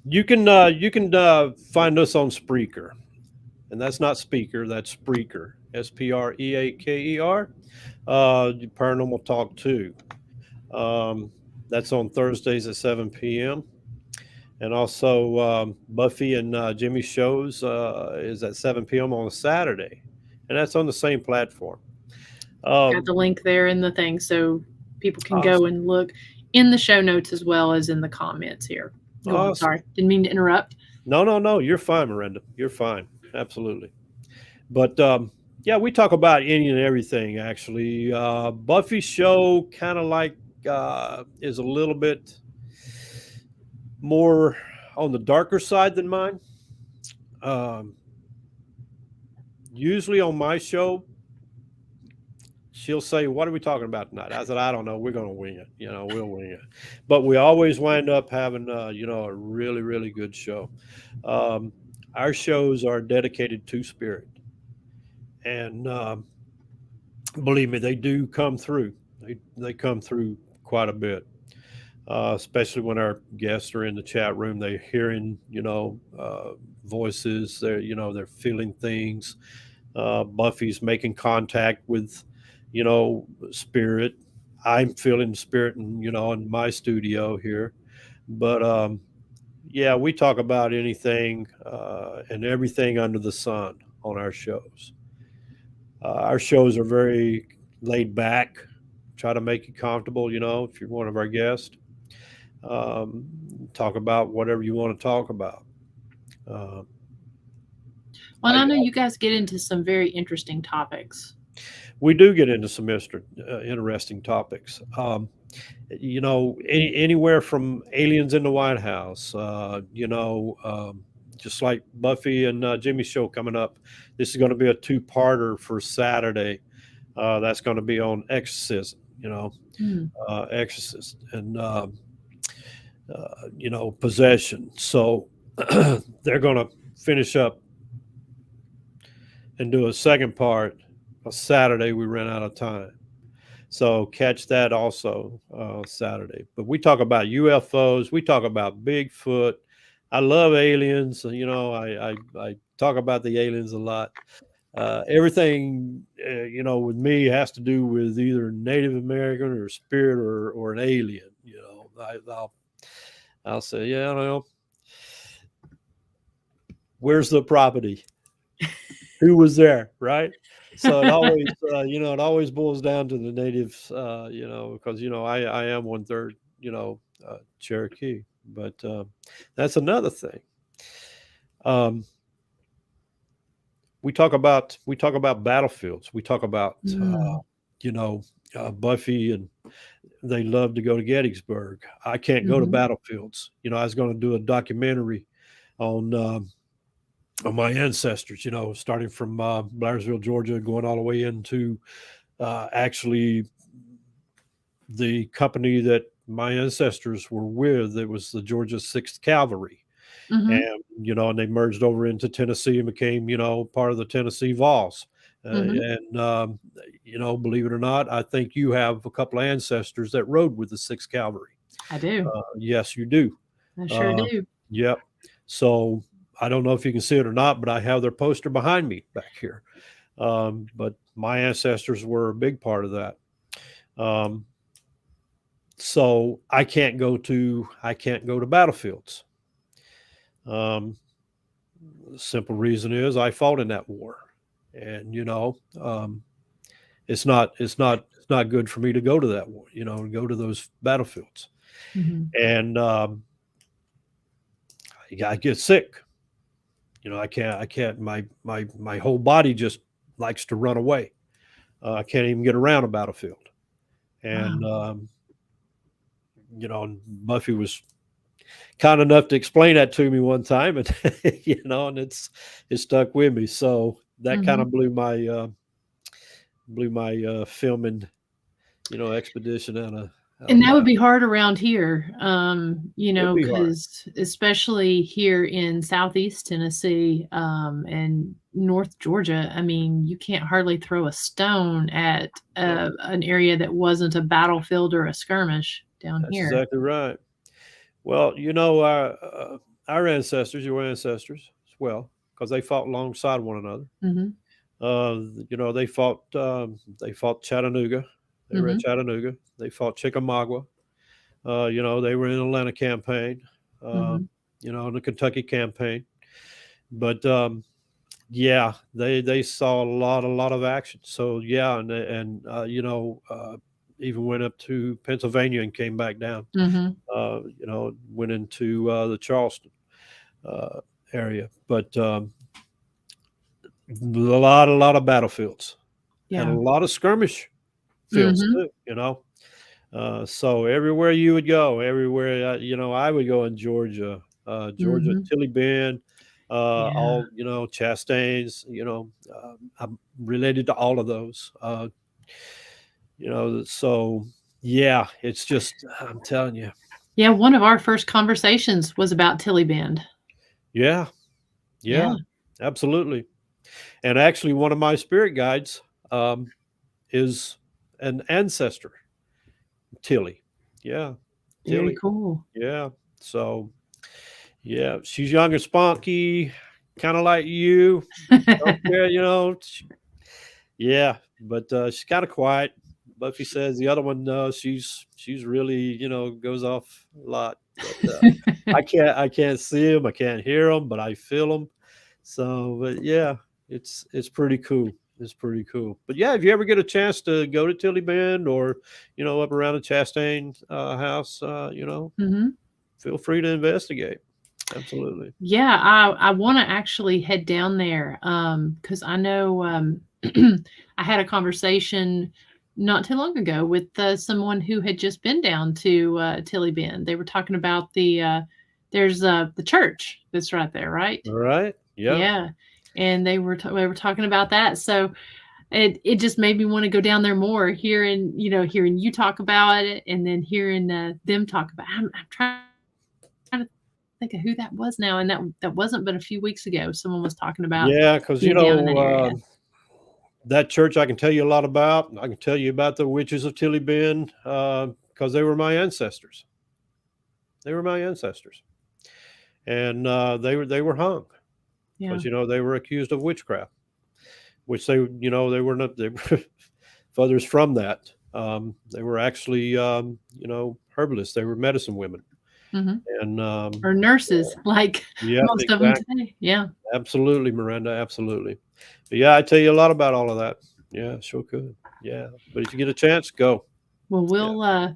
you can find us on Spreaker, and that's not speaker, that's Spreaker, Spreaker. Paranormal Talk 2. That's on Thursdays at 7 p.m. And also Buffy and Jimmy's shows is at 7 p.m. on a Saturday, and that's on the same platform. Got the link there in the thing, so people can go Awesome. and look in the show notes as well as in the comments here. Oh, I'm Awesome. sorry. Didn't mean to interrupt. No. You're fine, Miranda. You're fine. Absolutely. But yeah, we talk about any and everything, actually. Buffy's show kind of like is a little bit more on the darker side than mine. Um, Usually on my show, she'll say, "What are we talking about tonight?" I said, "I don't know. We're going to wing it. We'll wing it." But we always wind up having, a really, really good show. Um, our shows are dedicated to spirit, and believe me, they do come through. They come through quite a bit, especially when our guests are in the chat room. They're hearing, voices. They're feeling things. Buffy's making contact with, spirit. I'm feeling spirit, in my studio here. But yeah, we talk about anything and everything under the sun on our shows. Our shows are very laid back. Try to make you comfortable, if you're one of our guests. Um, Talk about whatever you want to talk about. Uh, Well, I, I know you guys get into some very interesting topics. we do get into some interesting topics. Anywhere from aliens in the White House, just like Buffy and Jimmy's show coming up. This is going to be a two-parter for Saturday. That's going to be on exorcism, Mm. exorcist and possession. So they're going to finish up and do a second part on Saturday. We ran out of time. So catch that also Saturday. But we talk about UFOs. We talk about Bigfoot. I love aliens. I talk about the aliens a lot. Everything, with me has to do with either Native American or spirit or an alien. I'll say, yeah, where's the property? Who was there, right? So it always, it always boils down to the natives, because I am 1/3, Cherokee. But that's another thing. Um, we talk about battlefields. We talk about Mm. Buffy, and they love to go to Gettysburg. I can't go to Hmm. battlefields. I was going to do a documentary on my ancestors, starting from Blairsville, Georgia, going all the way into actually the company that my ancestors were with. It was the Georgia 6th Cavalry. Hmm. And, and they merged over into Tennessee and became, part of the Tennessee Vols. Hmm. And believe it or not, I think you have a couple of ancestors that rode with the Sixth Cavalry. I do. Yes, you do. I sure Uh, do. yep. So I don't know if you can see it or not, but I have their poster behind me back here. But my ancestors were a big part of that. Um, so I can't go to battlefields. Um, the simple reason is I fought in that war, and it's not good for me to go to that war. Go to those battlefields, Hmm. and I get sick. I can't. My whole body just likes to run away. I can't even get around a battlefield, and Wow. Buffy was kind enough to explain that to me one time, and and it stuck with me. So that kind Hmm. of blew my filming expedition out And of that would whack. be hard around here, Would be hard. because especially here in Southeast Tennessee, and North Georgia, I mean, you can't hardly throw a stone at No, an area that wasn't a battlefield or a skirmish down that's here. exactly right. Well, our ancestors, your ancestors as well, because they fought alongside one another. Hmm. They fought Chattanooga. They were at Hmm. Chattanooga. They fought Chickamauga. They were in the Atlanta campaign. Hmm. The Kentucky campaign. But yeah, they saw a lot of action. So yeah, and even went up to Pennsylvania and came back down. Hmm. Went into the Charleston uh, area, but a lot of battlefields and a Yeah. lot of skirmish fields Hmm. too. So everywhere you would go, everywhere I would go in Georgia, Hmm. Tilly Bend, Yeah. all Chastains. I'm related to all of those. So yeah, it's just I'm telling you, Yeah. One of our first conversations was about Tilly Bend. yeah, Yeah. yeah, absolutely. And actually, one of my spirit guides um, is an ancestor, Tilly. Yeah, Very Tilly. cool. Yeah. So yeah, she's young and spunky, kind of like you. Don't care, yeah, but she's kind of quiet. Buffy says the other one, she's really, goes off a lot. But I can't see them, I can't hear them, but I feel them. So, but yeah, it's pretty cool. It's pretty cool. But yeah, if you ever get a chance to go to Tilly Bend or up around the Chastain house, Hmm. feel free to investigate. Absolutely. Yeah, I wanna actually head down there, because I know, I had a conversation not too long ago with, someone who had just been down to, Tilly Bend. They were talking about there's, the church that's right there, right? All right. Yeah. Yeah, and they were talking about that, so it just made me wanna go down there more, hearing you talk about it and then hearing, them talk about I'm trying to think of who that was now, and that wasn't but a few weeks ago, someone was talking about Yeah, because being down in that area. that church I can tell you a lot about. I can tell you about the witches of Tilly Bend because they were my ancestors. They were my ancestors, and they were hung Yeah. because they were accused of witchcraft, which they were not. They were furthers from that. They were actually herbalists. They were medicine women, Mhm. and Or nurses, like yeah, most of them exactly. today. Yeah. Absolutely, Miranda, absolutely. But yeah, I tell you a lot about all of that. Yeah, sure could. Yeah, but if you get a chance, go. Well, Yeah,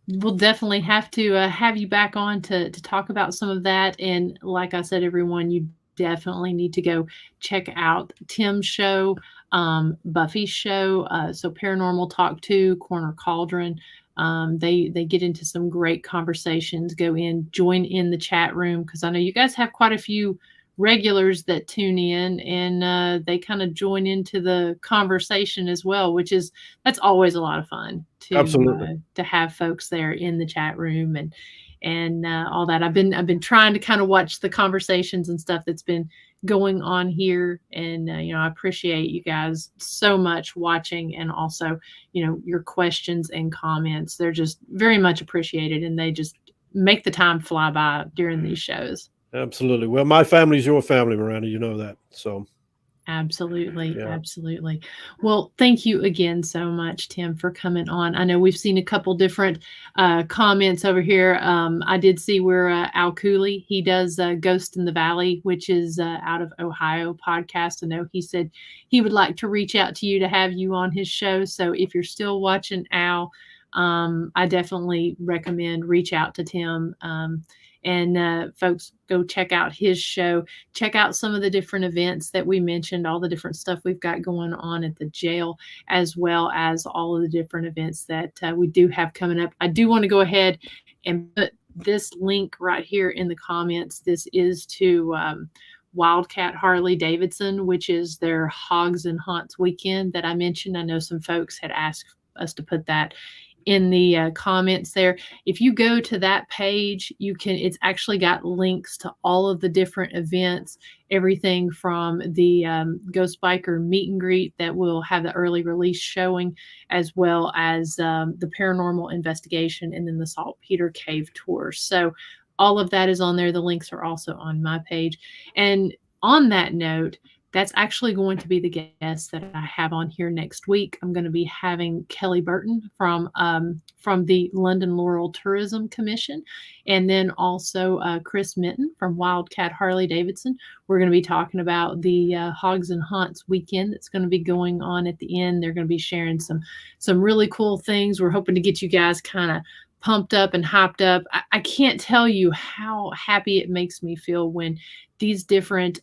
we'll definitely have to, have you back on to talk about some of that, and like I said, everyone, you definitely need to go check out Tim's show, Buffy's show, so Paranormal Talk 2, Corner Cauldron. They get into some great conversations. Go in, join in the chat room because I know you guys have quite a few regulars that tune in, and they kind of join into the conversation as well, which is that's always a lot of fun absolutely. to have folks there in the chat room, and all that. I've been trying to kind of watch the conversations and stuff that's been going on here, and I appreciate you guys so much watching, and also your questions and comments. They're just very much appreciated, and they just make the time fly by during these shows. Absolutely. Well, my family's your family, Miranda. You know that. So absolutely. Yeah. Absolutely. Well, thank you again so much, Tim, for coming on. I know we've seen a couple different comments over here. I did see where Al Cooley, he does Ghost in the Valley, which is out of Ohio podcast. I know he said he would like to reach out to you to have you on his show. So if you're still watching Al, I definitely recommend reach out to Tim. And folks, go check out his show. Check out some of the different events that we mentioned, all the different stuff we've got going on at the jail, as well as all of the different events that we do have coming up. I do want to go ahead and put this link right here in the comments. This is to Wildcat Harley Davidson, which is their Hogs and Haunts weekend that I mentioned. I know some folks had asked us to put that in the comments there. If you go to that page, it's actually got links to all of the different events, everything from the Ghost Biker meet and greet that will have the early release showing, as well as the paranormal investigation, and then the Saltpeter Cave tour. So all of that is on there. The links are also on my page. And on that note, that's actually going to be the guest that I have on here next week. I'm going to be having Kelly Burton from the London Laurel Tourism Commission, and then also Chris Minton from Wildcat Harley Davidson. We're going to be talking about the Hogs and Haunts weekend that's going to be going on at the end. They're going to be sharing some really cool things. We're hoping to get you guys kind of pumped up and hyped up. I can't tell you how happy it makes me feel when these different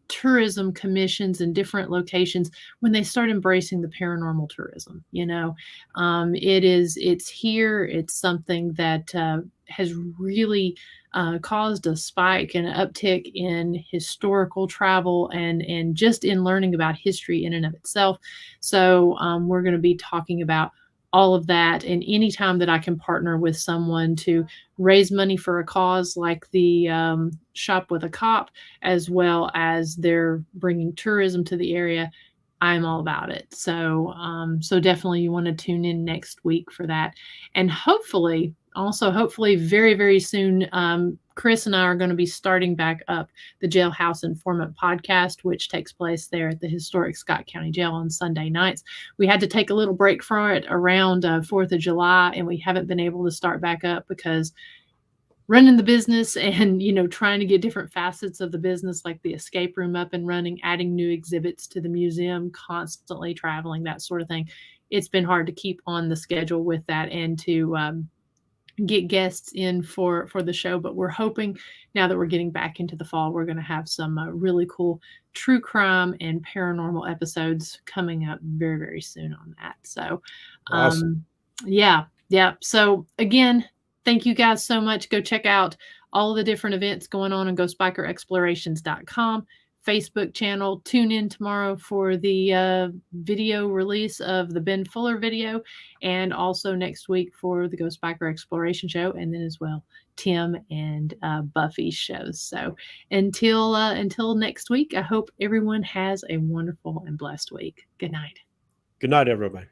tourism commissions in different locations, when they start embracing the paranormal tourism. It's here. It's something that has really caused a spike and an uptick in historical travel and just in learning about history in and of itself. So we're going to be talking about all of that, and anytime that I can partner with someone to raise money for a cause like the Shop with a Cop, as well as they're bringing tourism to the area, I'm all about it. So definitely you want to tune in next week for that. And hopefully very, very soon, Chris and I are going to be starting back up the Jailhouse Informant podcast, which takes place there at the historic Scott County Jail on Sunday nights. We had to take a little break from it around 4th of July, and we haven't been able to start back up because running the business and, trying to get different facets of the business, like the escape room up and running, adding new exhibits to the museum, constantly traveling, that sort of thing. It's been hard to keep on the schedule with that and to get guests in for the show. But we're hoping now that we're getting back into the fall, we're going to have some really cool true crime and paranormal episodes coming up very, very soon on that. So, awesome. Yeah. So again, thank you guys so much. Go check out all of the different events going on ghostbikerexplorations.com. Facebook channel. Tune in tomorrow for the video release of the Ben Fuller video, and also next week for the Ghost Biker Exploration show, and then as well Tim and Buffy's shows. So until next week, I hope everyone has a wonderful and blessed week. Good night. Good night, everybody.